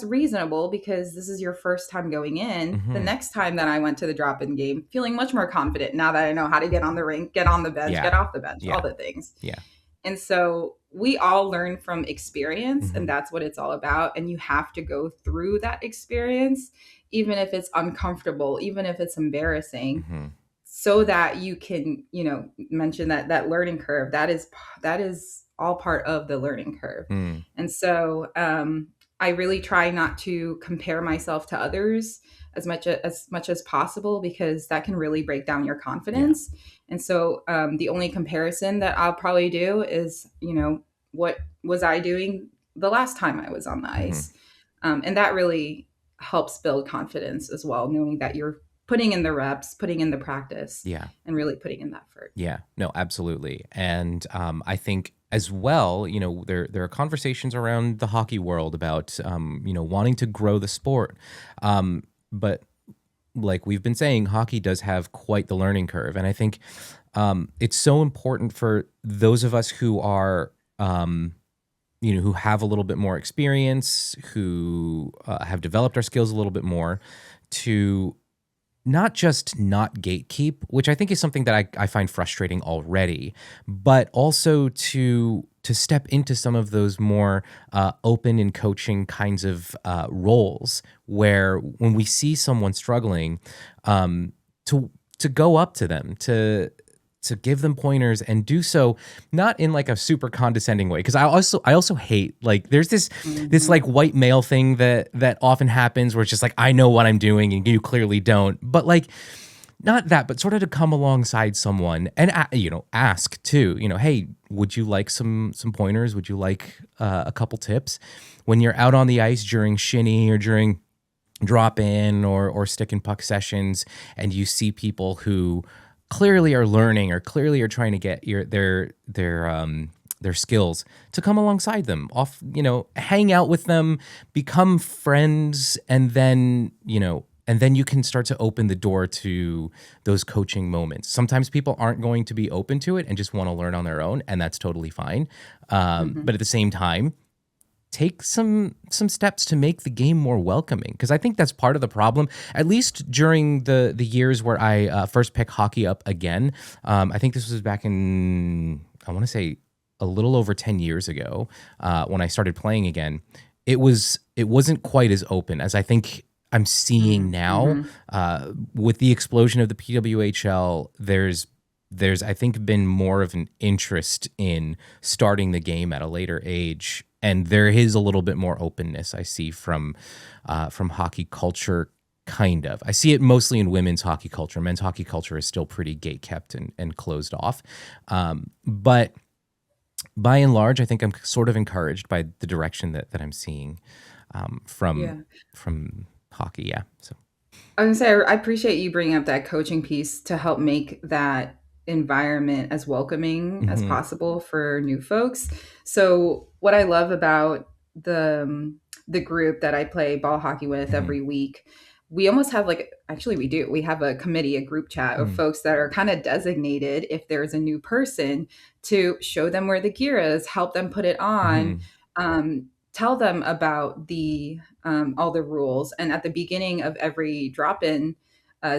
reasonable, because this is your first time going in. The next time that I went to the drop-in game, feeling much more confident now that I know how to get on the rink, get on the bench, get off the bench, all the things. And so we all learn from experience, and that's what it's all about. And you have to go through that experience, even if it's uncomfortable, even if it's embarrassing, so that you can, mention that learning curve. That is all part of the learning curve. And so I really try not to compare myself to others as much as possible, because that can really break down your confidence. And so the only comparison that I'll probably do is, what was I doing the last time I was on the ice? And that really helps build confidence as well, knowing that you're putting in the reps, putting in the practice, and really putting in that effort. Yeah, no, absolutely. And I think as well, there are conversations around the hockey world about, wanting to grow the sport. But like we've been saying, hockey does have quite the learning curve. And I think it's so important for those of us who are, who have a little bit more experience, who have developed our skills a little bit more, to not just not gatekeep, which I think is something that I find frustrating already, but also to step into some of those more open and coaching kinds of roles, where when we see someone struggling, to go up to them, to to give them pointers and do so not in like a super condescending way, because I also hate, like, there's this like white male thing that often happens where it's just like, I know what I'm doing and you clearly don't. But like, not that, but sort of to come alongside someone and ask too, hey, would you like some pointers? Would you like a couple tips when you're out on the ice during shinny or during drop in or stick and puck sessions, and you see people who clearly are learning or clearly are trying to get their skills, to come alongside them, hang out with them, become friends, and then you can start to open the door to those coaching moments. Sometimes people aren't going to be open to it and just want to learn on their own, and that's totally fine. But at the same time, take some steps to make the game more welcoming, because I think that's part of the problem. At least during the years where I first picked hockey up again, I think this was back in, I want to say, a little over 10 years ago, when I started playing again. It wasn't quite as open as I think I'm seeing now. With the explosion of the PWHL, there's I think been more of an interest in starting the game at a later age, and there is a little bit more openness I see from hockey culture. Kind of. I see it mostly in women's hockey culture. Men's hockey culture is still pretty gate-kept and closed off. But by and large, I think I'm sort of encouraged by the direction that I'm seeing from hockey. Yeah. So I was gonna say, I appreciate you bringing up that coaching piece to help make that environment as welcoming as possible for new folks. So what I love about the group that I play ball hockey with every week, we almost have we have a committee, a group chat of folks that are kind of designated, if there's a new person, to show them where the gear is, help them put it on, tell them about the all the rules. And at the beginning of every drop-in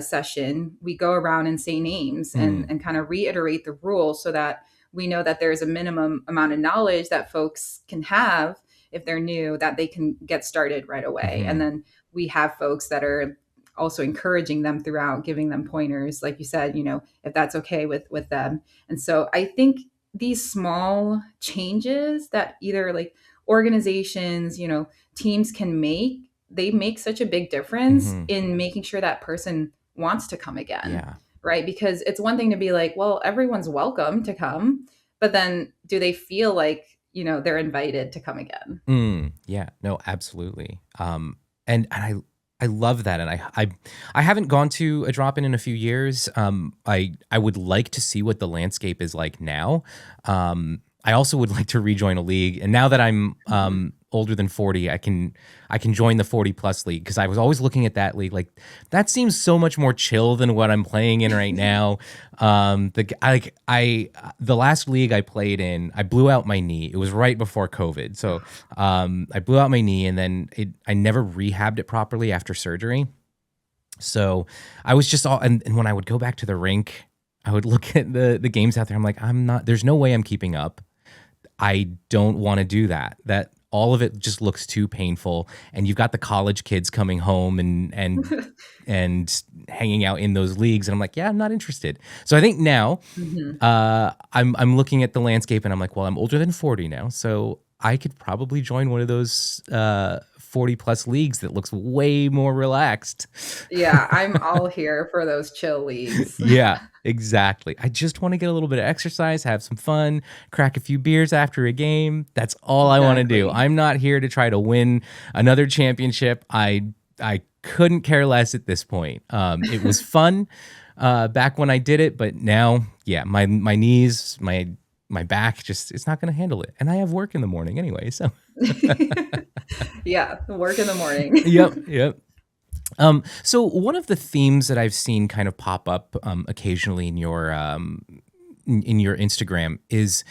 session, we go around and say names and kind of reiterate the rules, so that we know that there's a minimum amount of knowledge that folks can have if they're new, that they can get started right away. And then we have folks that are also encouraging them throughout, giving them pointers, like you said, if that's okay with them. And so I think these small changes that either like organizations, teams can make, they make such a big difference in making sure that person wants to come again. Yeah. Right. Because it's one thing to be like, well, everyone's welcome to come, but then do they feel like, they're invited to come again? Yeah, no, absolutely. And I love that. And I haven't gone to a drop-in in a few years. I would like to see what the landscape is like now. I also would like to rejoin a league. And now that I'm older than 40, I can join the 40 plus league, because I was always looking at that league like, that seems so much more chill than what I'm playing in right now. The last league I played in, I blew out my knee. It was right before COVID. So I blew out my knee, and then I never rehabbed it properly after surgery. So I was just and when I would go back to the rink, I would look at the games out there. I'm like, there's no way I'm keeping up. I don't want to do that. That all of it just looks too painful. And you've got the college kids coming home and and hanging out in those leagues. And I'm like, yeah, I'm not interested. So I think now I'm looking at the landscape, and I'm like, well, I'm older than 40 now, so I could probably join one of those 40 plus leagues that looks way more relaxed. Yeah, I'm all here for those chill leagues. Yeah, exactly. I just want to get a little bit of exercise, have some fun, crack a few beers after a game. That's all I want to do. I'm not here to try to win another championship. I couldn't care less at this point. It was fun back when I did it, but now, yeah, my knees, my back, just, it's not going to handle it. And I have work in the morning anyway, so. Yeah, work in the morning. Yep. So one of the themes that I've seen kind of pop up occasionally in your Instagram is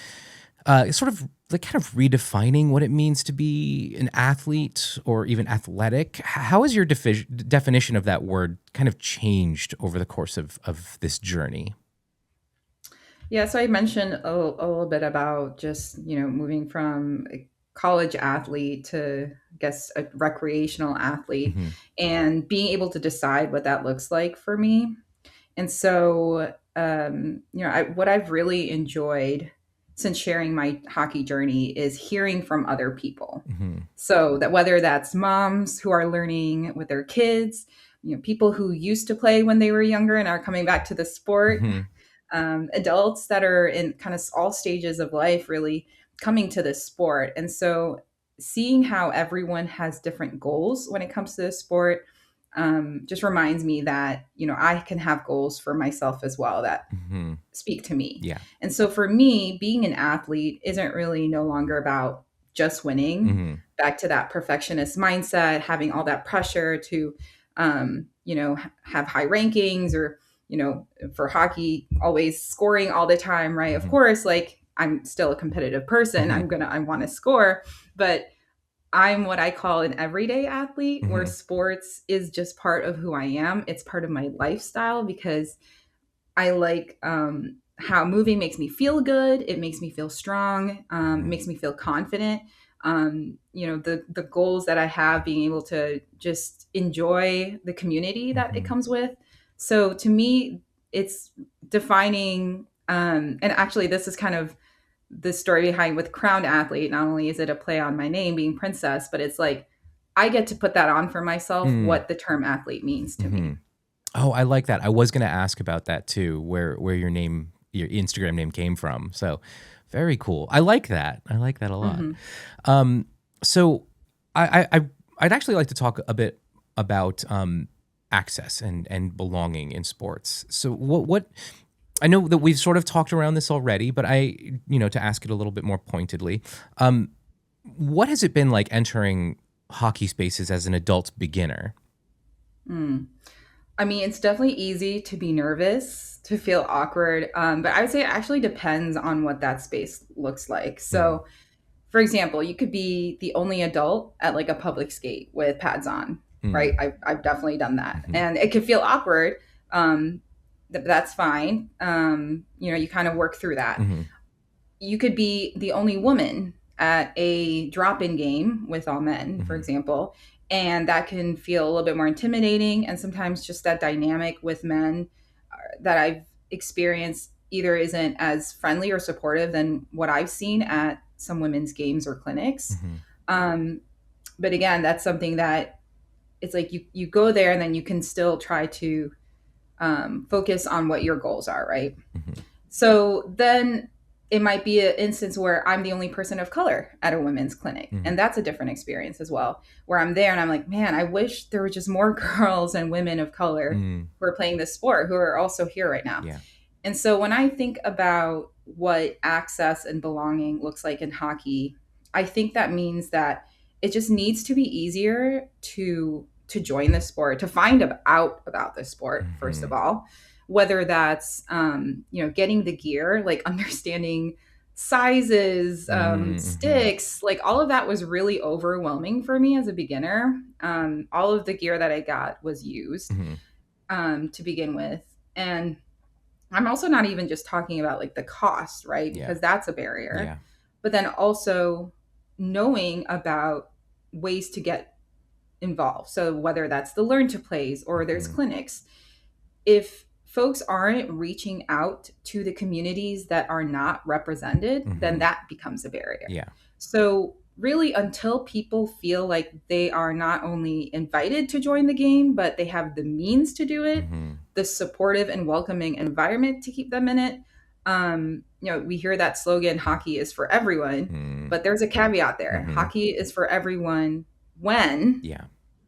sort of like kind of redefining what it means to be an athlete or even athletic. How has your definition of that word kind of changed over the course of this journey? Yeah, so I mentioned a little bit about just, moving from a college athlete to, I guess, a recreational athlete, and being able to decide what that looks like for me. And so what I've really enjoyed since sharing my hockey journey is hearing from other people. So that whether that's moms who are learning with their kids, people who used to play when they were younger and are coming back to the sport, adults that are in kind of all stages of life really coming to this sport. And so seeing how everyone has different goals when it comes to the sport just reminds me that, I can have goals for myself as well that speak to me. Yeah. And so for me, being an athlete isn't really no longer about just winning, back to that perfectionist mindset, having all that pressure to, have high rankings or, for hockey, always scoring all the time, right? Of course, like I'm still a competitive person. I want to score, but I'm what I call an everyday athlete where sports is just part of who I am. It's part of my lifestyle because I like how moving makes me feel good. It makes me feel strong. It makes me feel confident. The goals that I have, being able to just enjoy the community that it comes with. So to me, it's defining, and actually this is kind of the story behind with Crowned Athlete. Not only is it a play on my name being princess, but it's like I get to put that on for myself, what the term athlete means to me. Oh, I like that. I was going to ask about that too, where your Instagram name came from. So very cool. I like that. I like that a lot. So I'd actually like to talk a bit about access and belonging in sports. So what I know that we've sort of talked around this already, but to ask it a little bit more pointedly, what has it been like entering hockey spaces as an adult beginner? I mean, it's definitely easy to be nervous, to feel awkward, but I would say it actually depends on what that space looks like. So, for example, you could be the only adult at like a public skate with pads on, right? I've definitely done that, and it could feel awkward. That's fine. You kind of work through that. You could be the only woman at a drop-in game with all men, for example, and that can feel a little bit more intimidating. And sometimes just that dynamic with men that I've experienced either isn't as friendly or supportive than what I've seen at some women's games or clinics. But again, that's something that it's like you go there and then you can still try to focus on what your goals are, right? So then it might be an instance where I'm the only person of color at a women's clinic. And that's a different experience as well, where I'm there and I'm like, man, I wish there were just more girls and women of color who are playing this sport, who are also here right now. And so when I think about what access and belonging looks like in hockey, I think that means that it just needs to be easier to join the sport, to find out about the sport, first of all, whether that's, getting the gear, like understanding sizes, sticks, like all of that was really overwhelming for me as a beginner. All of the gear that I got was used to begin with. And I'm also not even just talking about like the cost, right? Because that's a barrier. But then also knowing about ways to get involved. So whether that's the Learn to Plays or there's clinics, if folks aren't reaching out to the communities that are not represented, then that becomes a barrier. So really, until people feel like they are not only invited to join the game, but they have the means to do it, the supportive and welcoming environment to keep them in it. We hear that slogan, hockey is for everyone, but there's a caveat there. Hockey is for everyone when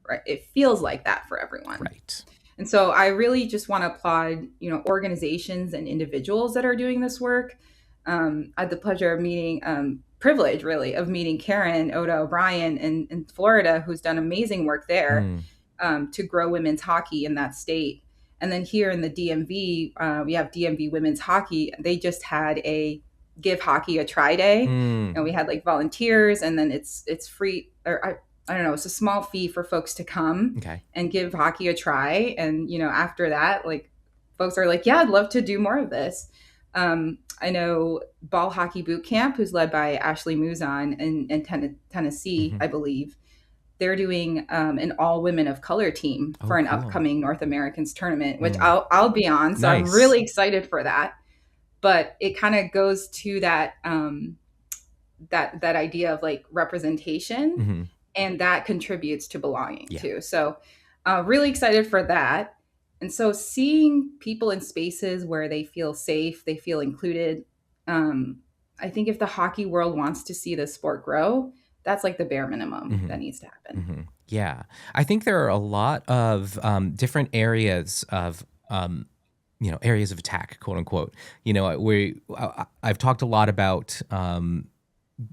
right, it feels like that for everyone. Right. And so I really just want to applaud, organizations and individuals that are doing this work. I had the pleasure of privilege really, of meeting Karen Oda O'Brien in Florida, who's done amazing work there to grow women's hockey in that state. And then here in the DMV, we have DMV Women's Hockey. They just had a Give Hockey a Try Day. And we had like volunteers, and then it's free, or I don't know, it's a small fee for folks to come and give hockey a try. And, after that, like folks are like, yeah, I'd love to do more of this. I know Ball Hockey Boot Camp, who's led by Ashley Muzan in Tennessee, I believe. they're doing an all women of color team for an cool. upcoming North Americans tournament, which I'll be on. So Nice. I'm really excited for that. But it kind of goes to that that idea of like representation, and that contributes to belonging too. So really excited for that. And so seeing people in spaces where they feel safe, they feel included. I think if the hockey world wants to see the sport grow, that's like the bare minimum that needs to happen. Yeah. I think there are a lot of different areas of areas of attack, quote unquote. I've talked a lot about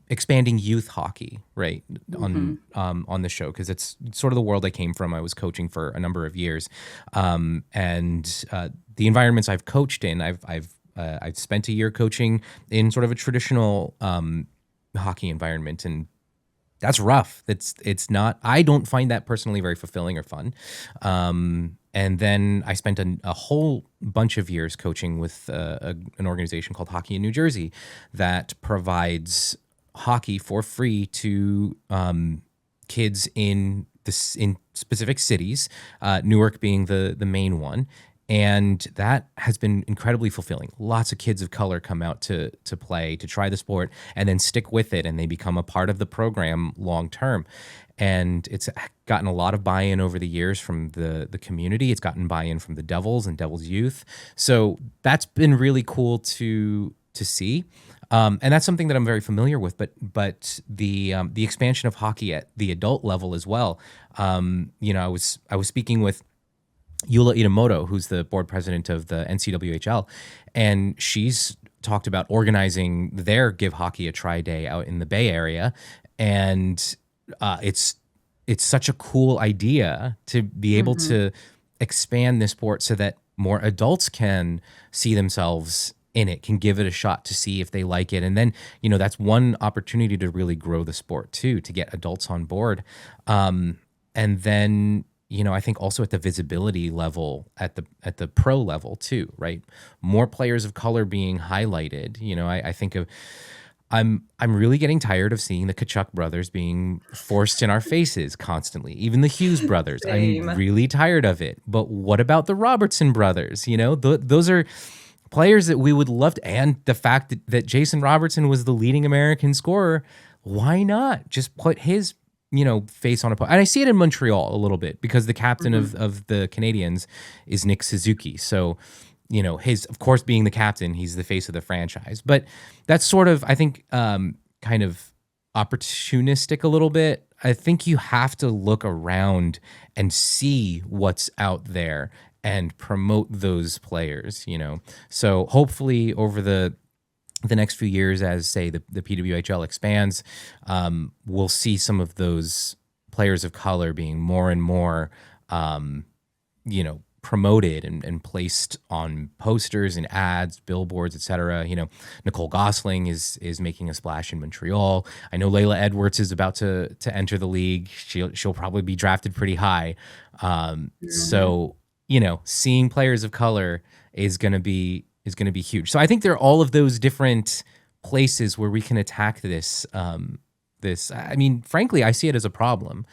expanding youth hockey, right, on the show, because it's sort of the world I came from. I was coaching for a number of years, and the environments I've coached in, I've spent a year coaching in sort of a traditional hockey environment, and that's rough. It's not. I don't find that personally very fulfilling or fun. And then I spent a whole bunch of years coaching with an organization called Hockey in New Jersey that provides hockey for free to kids in specific cities, Newark being the main one. And that has been incredibly fulfilling. Lots of kids of color come out to play, to try the sport, and then stick with it, and they become a part of the program long term. And it's gotten a lot of buy-in over the years from the community. It's gotten buy-in from the Devils and Devils Youth. So that's been really cool to see. And that's something that I'm very familiar with. But the expansion of hockey at the adult level as well. I was speaking with Yula Itamoto, who's the board president of the NCWHL, and she's talked about organizing their Give Hockey a Try Day out in the Bay Area, and it's such a cool idea to be able to expand this sport so that more adults can see themselves in it, can give it a shot to see if they like it, and then that's one opportunity to really grow the sport too, to get adults on board, and then. I think also at the visibility level, at the pro level too, right? More players of color being highlighted. I think of, I'm really getting tired of seeing the Kachuk brothers being forced in our faces constantly. Even the Hughes brothers, I'm really tired of it. But what about the Robertson brothers? Those are players that we would love to, and the fact that Jason Robertson was the leading American scorer, why not just put his face on a post? And I see it in Montreal a little bit because the captain of the Canadiens is Nick Suzuki. So, his, of course, being the captain, he's the face of the franchise. But that's sort of, I think, kind of opportunistic a little bit. I think you have to look around and see what's out there and promote those players, So hopefully over the next few years, as say the PWHL expands, we'll see some of those players of color being more and more, promoted and placed on posters and ads, billboards, etc. Nicole Gosling is making a splash in Montreal. I know Layla Edwards is about to enter the league. She'll probably be drafted pretty high. So seeing players of color is going to be huge. So I think there are all of those different places where we can attack this. Frankly, I see it as a problem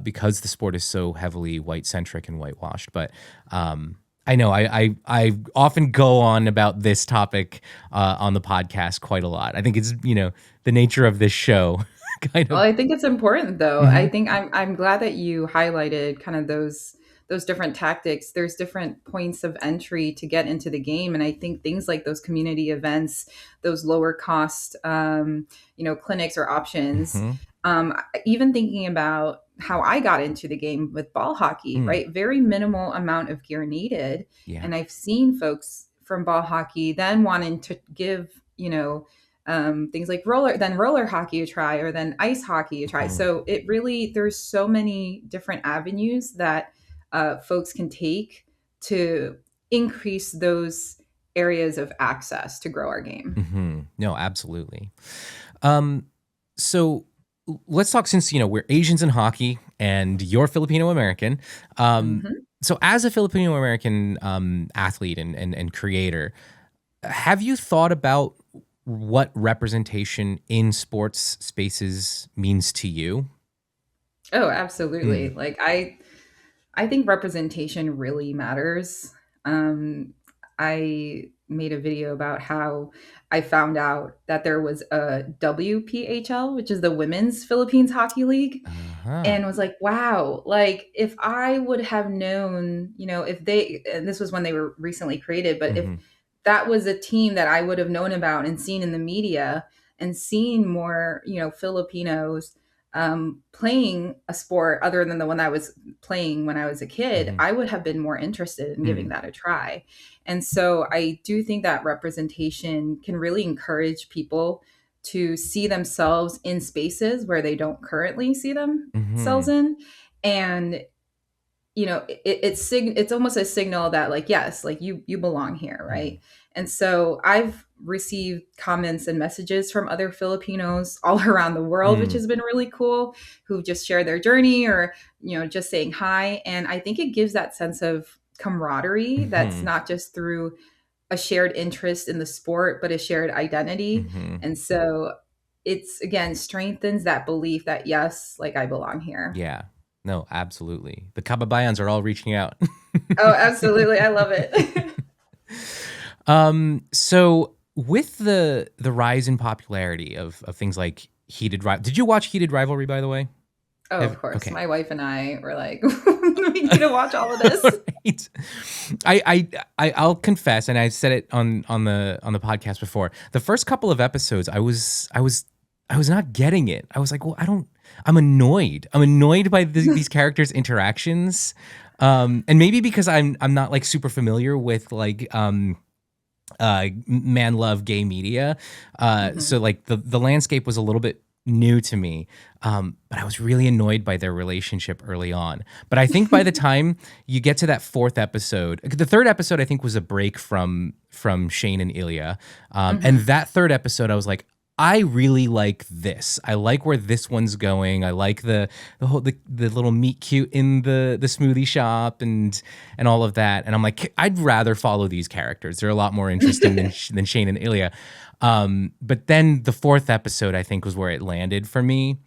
because the sport is so heavily white-centric and whitewashed. But I know I often go on about this topic on the podcast quite a lot. I think it's, the nature of this show. Kind of. Well, I think it's important, though. I think I'm glad that you highlighted kind of those different tactics. There's different points of entry to get into the game. And I think things like those community events, those lower cost, clinics or options, even thinking about how I got into the game with ball hockey, right? Very minimal amount of gear needed. Yeah. And I've seen folks from ball hockey then wanting to give, things like roller hockey a try, or then ice hockey a try. So it really, there's so many different avenues that folks can take to increase those areas of access to grow our game. No, absolutely. So let's talk, since, we're Asians in hockey and you're Filipino American. So as a Filipino American athlete and creator, have you thought about what representation in sports spaces means to you? Oh, absolutely. Like I think representation really matters. I made a video about how I found out that there was a WPHL, which is the Women's Philippines Hockey League, Uh-huh. and was like, wow, like if I would have known, if they, and this was when they were recently created, but if Mhm. that was a team that I would have known about and seen in the media and seen more, Filipinos playing a sport other than the one I was playing when I was a kid, Mhm. I would have been more interested in giving Mm. that a try. And so I do think that representation can really encourage people to see themselves in spaces where they don't currently see themselves Mhm. in. And it's almost a signal that, like, yes, like you belong here, Mhm. right? And so I've received comments and messages from other Filipinos all around the world, which Mm. has been really cool, who just share their journey, or just saying hi. And I think it gives that sense of camaraderie that's Mhm. not just through a shared interest in the sport, but a shared identity. Mhm. And so it's, again, strengthens that belief that, yes, like I belong here. Yeah. No, absolutely. The Kababayans are all reaching out. Oh, absolutely. I love it. So with the rise in popularity of things like Heated Rivalry, did you watch Heated Rivalry, by the way? Oh, of course. Okay. My wife and I were like, we need to watch all of this. Right. I'll confess, and I said it on the podcast before. The first couple of episodes, I was not getting it. I was like, well, I'm annoyed. I'm annoyed by these characters' interactions, and maybe because I'm not like super familiar with like man love gay media, Mhm. so like the landscape was a little bit new to me, but I was really annoyed by their relationship early on. But I think by the time you get to that fourth episode, the third episode I think was a break from Shane and Ilya, and Mhm. that third episode I was like, I really like this. I like where this one's going. I like the whole the little meet cute in the smoothie shop and all of that. And I'm like, I'd rather follow these characters. They're a lot more interesting than Shane and Ilya. But then the fourth episode, I think, was where it landed for me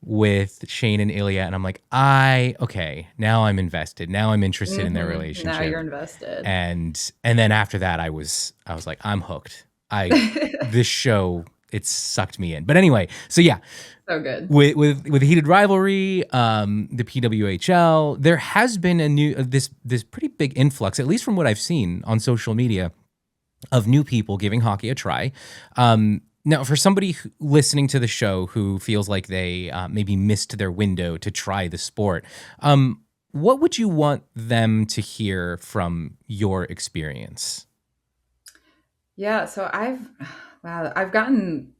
with Shane and Ilya, and I'm like, okay, now I'm invested. Now I'm interested in their Now you're relationship. invested. And then after that, I was like, I'm hooked. This show, it sucked me in. But anyway, so yeah, So good. with Heated Rivalry, the PWHL, there has been a new this pretty big influx, at least from what I've seen on social media, of new people giving hockey a try. Now, for somebody listening to the show who feels like they maybe missed their window to try the sport, what would you want them to hear from your experience? Yeah, so I've gotten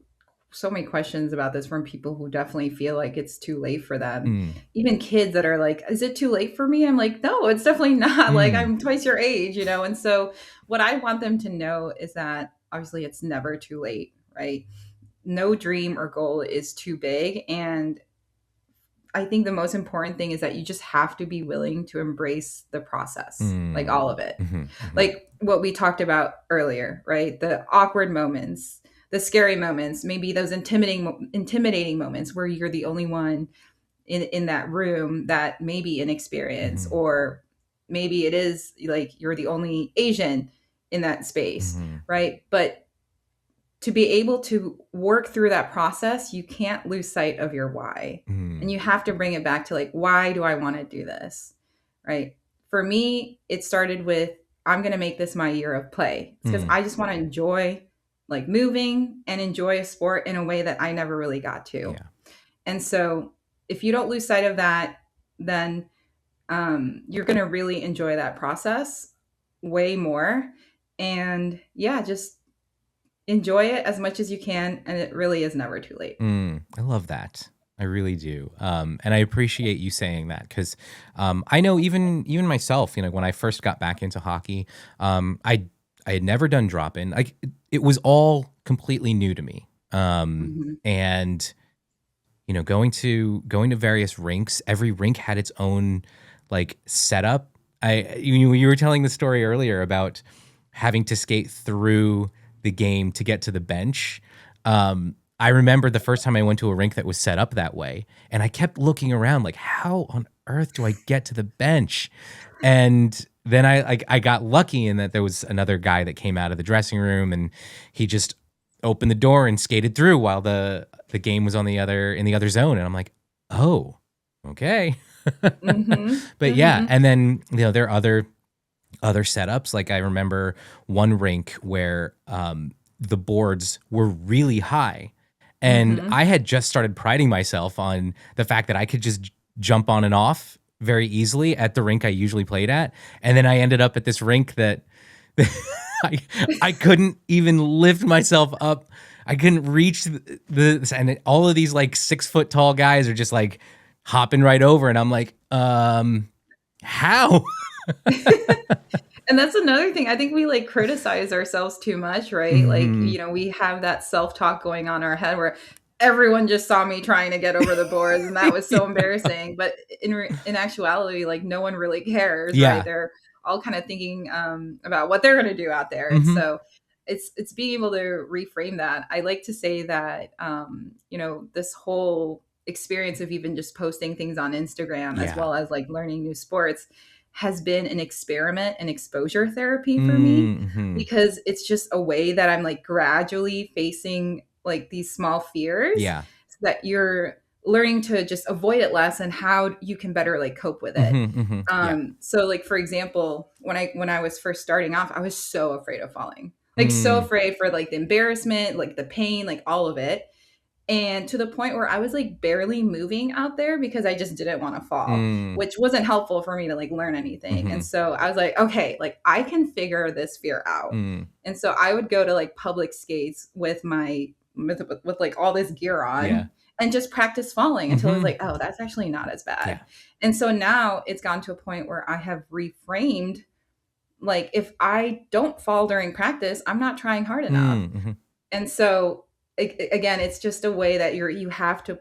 so many questions about this from people who definitely feel like it's too late for them. Mm, Even kids that are like, is it too late for me? I'm like, no, it's definitely not. Like, mm, I'm twice your age. And so what I want them to know is that obviously it's never too late, right? No dream or goal is too big. And I think the most important thing is that you just have to be willing to embrace the process, like all mm, of it. mhm, mhm, Like what we talked about earlier, right? The awkward moments, the scary moments, maybe those intimidating moments where you're the only one in that room that may be inexperienced, mhm, or maybe it is like you're the only Asian in that space, mhm, right? But to be able to work through that process, you can't lose sight of your why. And mhm, you have to bring it back to, like, why do I want to do this? Right? For me, it started with, I'm going to make this my year of play. It's because mm, I just want to enjoy, like, moving and enjoy a sport in a way that I never really got to. yeah. And so if you don't lose sight of that, then you're going to really enjoy that process way more. And yeah, just enjoy it as much as you can, and it really is never too late. I love that. I really do. And I appreciate you saying that, because I know even myself, when I first got back into hockey, I had never done drop-in. Like it was all completely new to me. Mhm. And going to various rinks, every rink had its own like setup. You were telling the story earlier about having to skate through the game to get to the bench. I remember the first time I went to a rink that was set up that way, and I kept looking around like, how on earth do I get to the bench? And then I got lucky in that there was another guy that came out of the dressing room, and he just opened the door and skated through while the game was in the other zone. And I'm like, oh, okay. But yeah, and then there are other setups. Like I remember one rink where the boards were really high, and I had just started priding myself on the fact that I could just jump on and off very easily at the rink I usually played at. And then I ended up at this rink that I couldn't even lift myself up. I couldn't reach and all of these like 6 foot tall guys are just like hopping right over. And I'm like, how? And that's another thing. I think we like criticize ourselves too much, right? Like, we have that self-talk going on in our head where everyone just saw me trying to get over the boards, and that was so embarrassing. But in actuality, like no one really cares, right? They're all kind of thinking about what they're going to do out there. And so it's being able to reframe that. I like to say that, this whole experience of even just posting things on Instagram as well as like learning new sports has been an experiment and exposure therapy for me, because it's just a way that I'm like gradually facing like these small fears so that you're learning to just avoid it less and how you can better like cope with it. So like, for example, when I was first starting off, I was so afraid of falling, like so afraid for like the embarrassment, like the pain, like all of it. And to the point where I was like barely moving out there because I just didn't want to fall, which wasn't helpful for me to like learn anything. And so I was like, okay, like I can figure this fear out. And so I would go to like public skates with like all this gear on and just practice falling until I was like, oh, that's actually not as bad. And so now it's gone to a point where I have reframed, like if I don't fall during practice, I'm not trying hard enough. And so again, it's just a way that you have to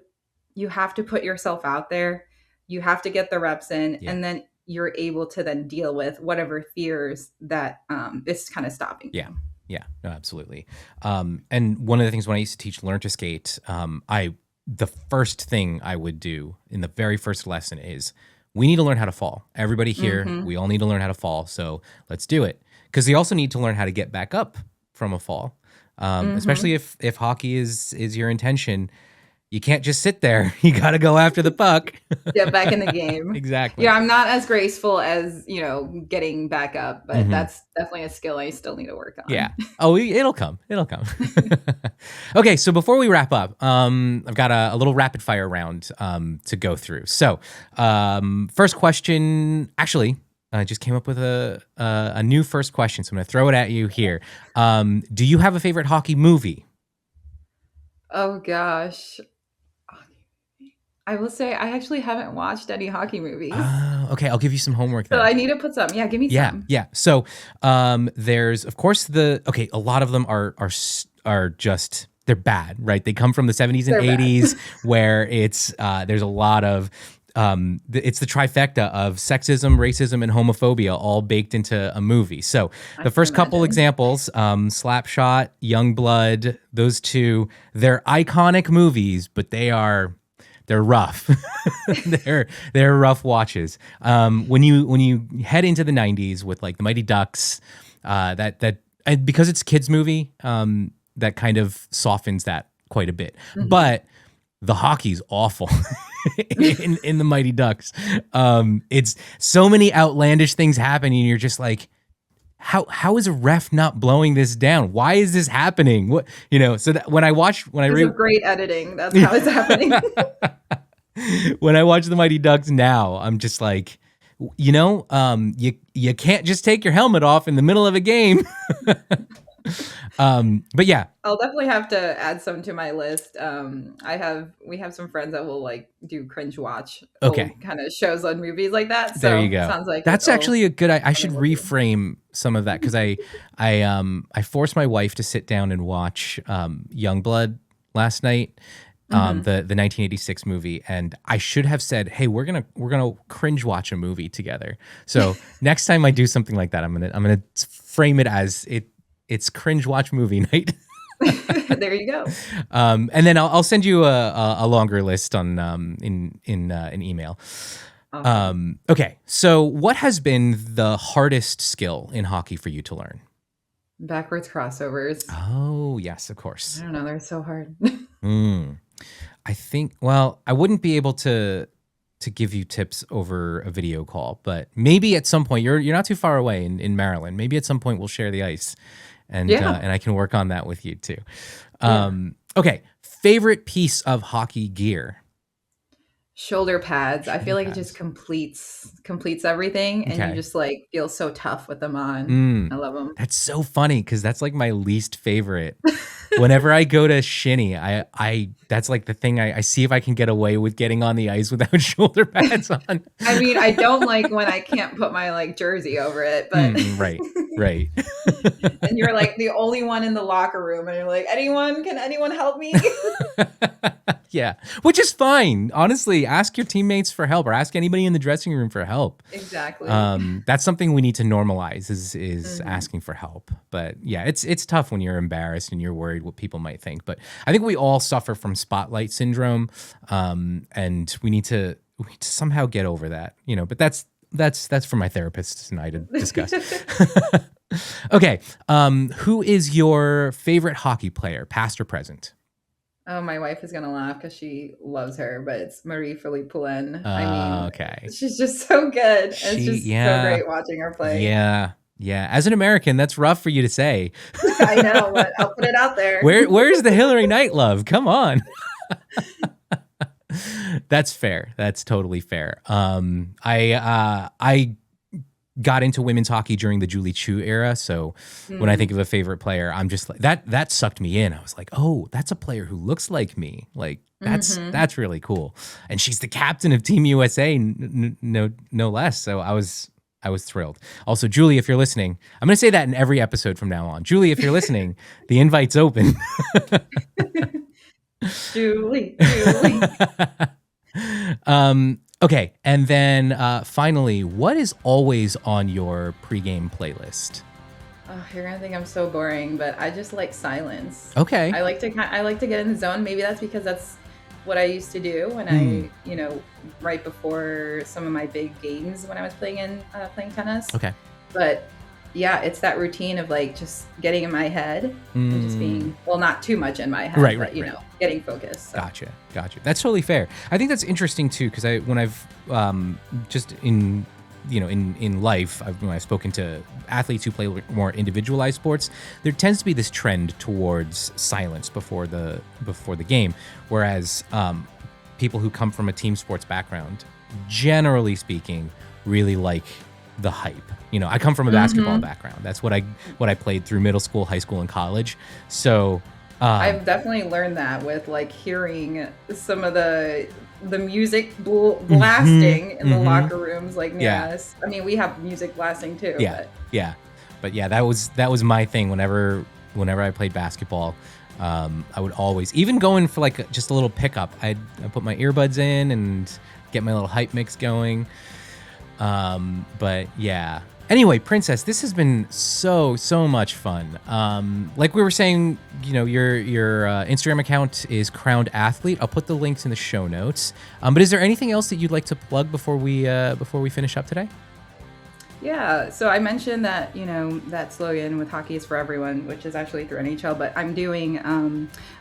put yourself out there. You have to get the reps in, and then you're able to then deal with whatever fears that is kind of stopping you. Yeah, no, absolutely. And one of the things when I used to teach Learn to Skate, the first thing I would do in the very first lesson is we need to learn how to fall. Everybody here, we all need to learn how to fall. So let's do it. Because you also need to learn how to get back up from a fall. Especially if hockey is your intention. You can't just sit there. You got to go after the puck. Get back in the game. Exactly. Yeah, I'm not as graceful as, getting back up, but that's definitely a skill I still need to work on. Yeah. Oh, it'll come. It'll come. Okay, so before we wrap up, I've got a little rapid fire round to go through. So first question, actually, I just came up with a new first question, so I'm going to throw it at you here. Do you have a favorite hockey movie? Oh, gosh. I will say I actually haven't watched any hockey movies. Okay, I'll give you some homework then. So I need to put some. Yeah, give me some. Yeah. So there's, of course, a lot of them are just, they're bad, right? They come from the 70s and 80s where it's, there's a lot of, it's the trifecta of sexism, racism, and homophobia all baked into a movie. So the first couple examples, Slapshot, Youngblood, those two, they're iconic movies, but they're rough. they're rough watches. When you head into the 90s with like the Mighty Ducks, because it's a kids movie, that kind of softens that quite a bit. But the hockey's awful in the Mighty Ducks. It's so many outlandish things happening, and you're just like, how is a ref not blowing this down? Why is this happening? What, so that when I read great editing, that's how it's happening. When I watch the Mighty Ducks now, I'm just like, you can't just take your helmet off in the middle of a game. But yeah, I'll definitely have to add some to my list. We have some friends that will like do cringe watch kind of shows on movies like that. So there you go. Sounds like that's actually a good. I should reframe some of that because I forced my wife to sit down and watch Youngblood last night. The 1986 movie, and I should have said, "Hey, we're gonna cringe watch a movie together." So next time I do something like that, I'm gonna frame it as it's cringe watch movie night. There you go. And then I'll send you a longer list on in an email. Awesome. Okay, so what has been the hardest skill in hockey for you to learn? Backwards crossovers. Oh, yes, of course. I don't know. They're so hard. I think, well, I wouldn't be able to give you tips over a video call, but maybe at some point, you're not too far away in Maryland. Maybe at some point we'll share the ice, and and I can work on that with you too. Okay, favorite piece of hockey gear? Shoulder pads. I feel like it just completes everything, and Okay. you just like feel so tough with them on. I love them. That's so funny because that's like my least favorite. Whenever I go to shinny, I that's like the thing I see if I can get away with getting on the ice without shoulder pads on. I mean, I don't like when I can't put my like jersey over it, but Right. and you're like the only one in the locker room, and you're like, can anyone help me? Yeah, which is fine. Honestly, ask your teammates for help or ask anybody in the dressing room for help. Exactly. That's something we need to normalize is asking for help. But yeah, it's tough when you're embarrassed and you're worried what people might think. But I think we all suffer from spotlight syndrome, and we need to somehow get over that. But that's for my therapist and I to discuss. Okay, who is your favorite hockey player, past or present? Oh, my wife is gonna laugh because she loves her, but it's Marie-Philippe Poulin. I mean, Okay. she's just so good. It's just so great watching her play. Yeah. As an American, that's rough for you to say. I know, but I'll put it out there. Where's the Hillary Knight love? Come on. That's fair. That's totally fair. I got into women's hockey during the Julie Chu era. So when I think of a favorite player, I'm just like that sucked me in. I was like, oh, that's a player who looks like me. Like that's really cool. And she's the captain of Team USA, no less. So I was thrilled. Also, Julie, if you're listening, I'm going to say that in every episode from now on. Julie, if you're listening, the invite's open. Julie. Okay, and then finally, what is always on your pregame playlist? Oh, you're gonna think I'm so boring, but I just like silence. Okay. I like to get in the zone. Maybe that's because that's what I used to do when I, right before some of my big games when I was playing tennis. Okay. But yeah, it's that routine of like just getting in my head and just being, well, not too much in my head, but you know, getting focused. So. Gotcha. That's totally fair. I think that's interesting too, because when I've just in life, when I've spoken to athletes who play more individualized sports, there tends to be this trend towards silence before the game, whereas people who come from a team sports background, generally speaking, really like the hype. I come from a basketball background. That's what I played through middle school, high school, and college. So I've definitely learned that with like hearing some of the music blasting in the locker rooms, like near us. I mean, we have music blasting too. But yeah, that was my thing. Whenever I played basketball, I would always, even going for like just a little pickup, I'd put my earbuds in and get my little hype mix going. But yeah. Anyway, Princess, this has been so much fun. Like we were saying, your Instagram account is Crowned Athlete. I'll put the links in the show notes. But is there anything else that you'd like to plug before we finish up today? Yeah, so I mentioned that, that slogan with hockey is for everyone, which is actually through NHL, but I'm doing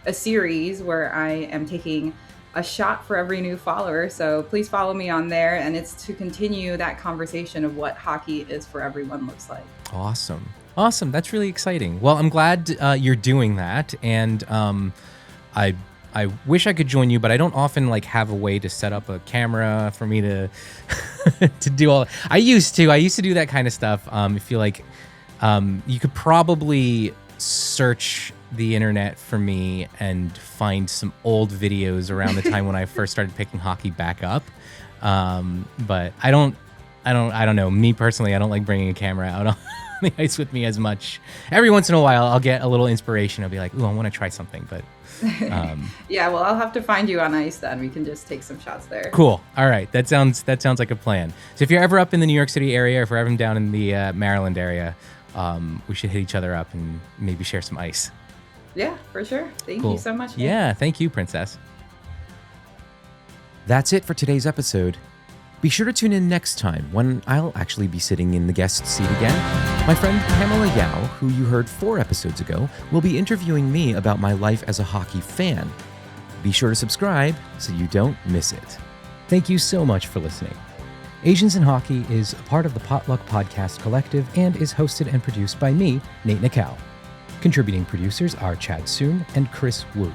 a series where I am taking a shot for every new follower. So please follow me on there. And it's to continue that conversation of what hockey is for everyone looks like. Awesome. That's really exciting. Well, I'm glad you're doing that. And I wish I could join you, but I don't often have a way to set up a camera for me to to do all. I used to do that kind of stuff. I feel like you could probably search the internet for me and find some old videos around the time when I first started picking hockey back up. But I don't know. Me personally, I don't like bringing a camera out on the ice with me as much. Every once in a while, I'll get a little inspiration. I'll be like, ooh, I want to try something, but. Yeah, well, I'll have to find you on ice then. We can just take some shots there. Cool. All right. That sounds like a plan. So if you're ever up in the New York City area, or if we're ever down in the Maryland area, we should hit each other up and maybe share some ice. Yeah, for sure. Thank Cool. you so much. Nick. Yeah, thank you, Princess. That's it for today's episode. Be sure to tune in next time when I'll actually be sitting in the guest seat again. My friend Pamela Yao, who you heard 4 episodes ago, will be interviewing me about my life as a hockey fan. Be sure to subscribe so you don't miss it. Thank you so much for listening. Asians in Hockey is a part of the Potluck Podcast Collective and is hosted and produced by me, Nate Nikau. Contributing producers are Chad Soon and Chris Wu.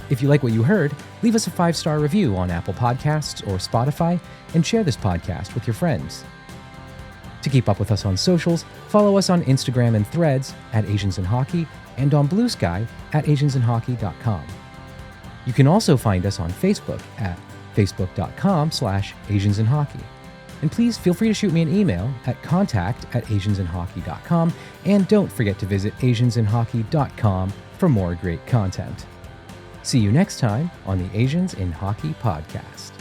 If you like what you heard, leave us a 5-star review on Apple Podcasts or Spotify and share this podcast with your friends. To keep up with us on socials, follow us on Instagram and Threads at Asians in Hockey and on Blue Sky at asiansinhockey.com. You can also find us on Facebook at facebook.com/asiansinhockey. And please feel free to shoot me an email at contact@asiansinhockey.com, and don't forget to visit asiansinhockey.com for more great content. See you next time on the Asians in Hockey podcast.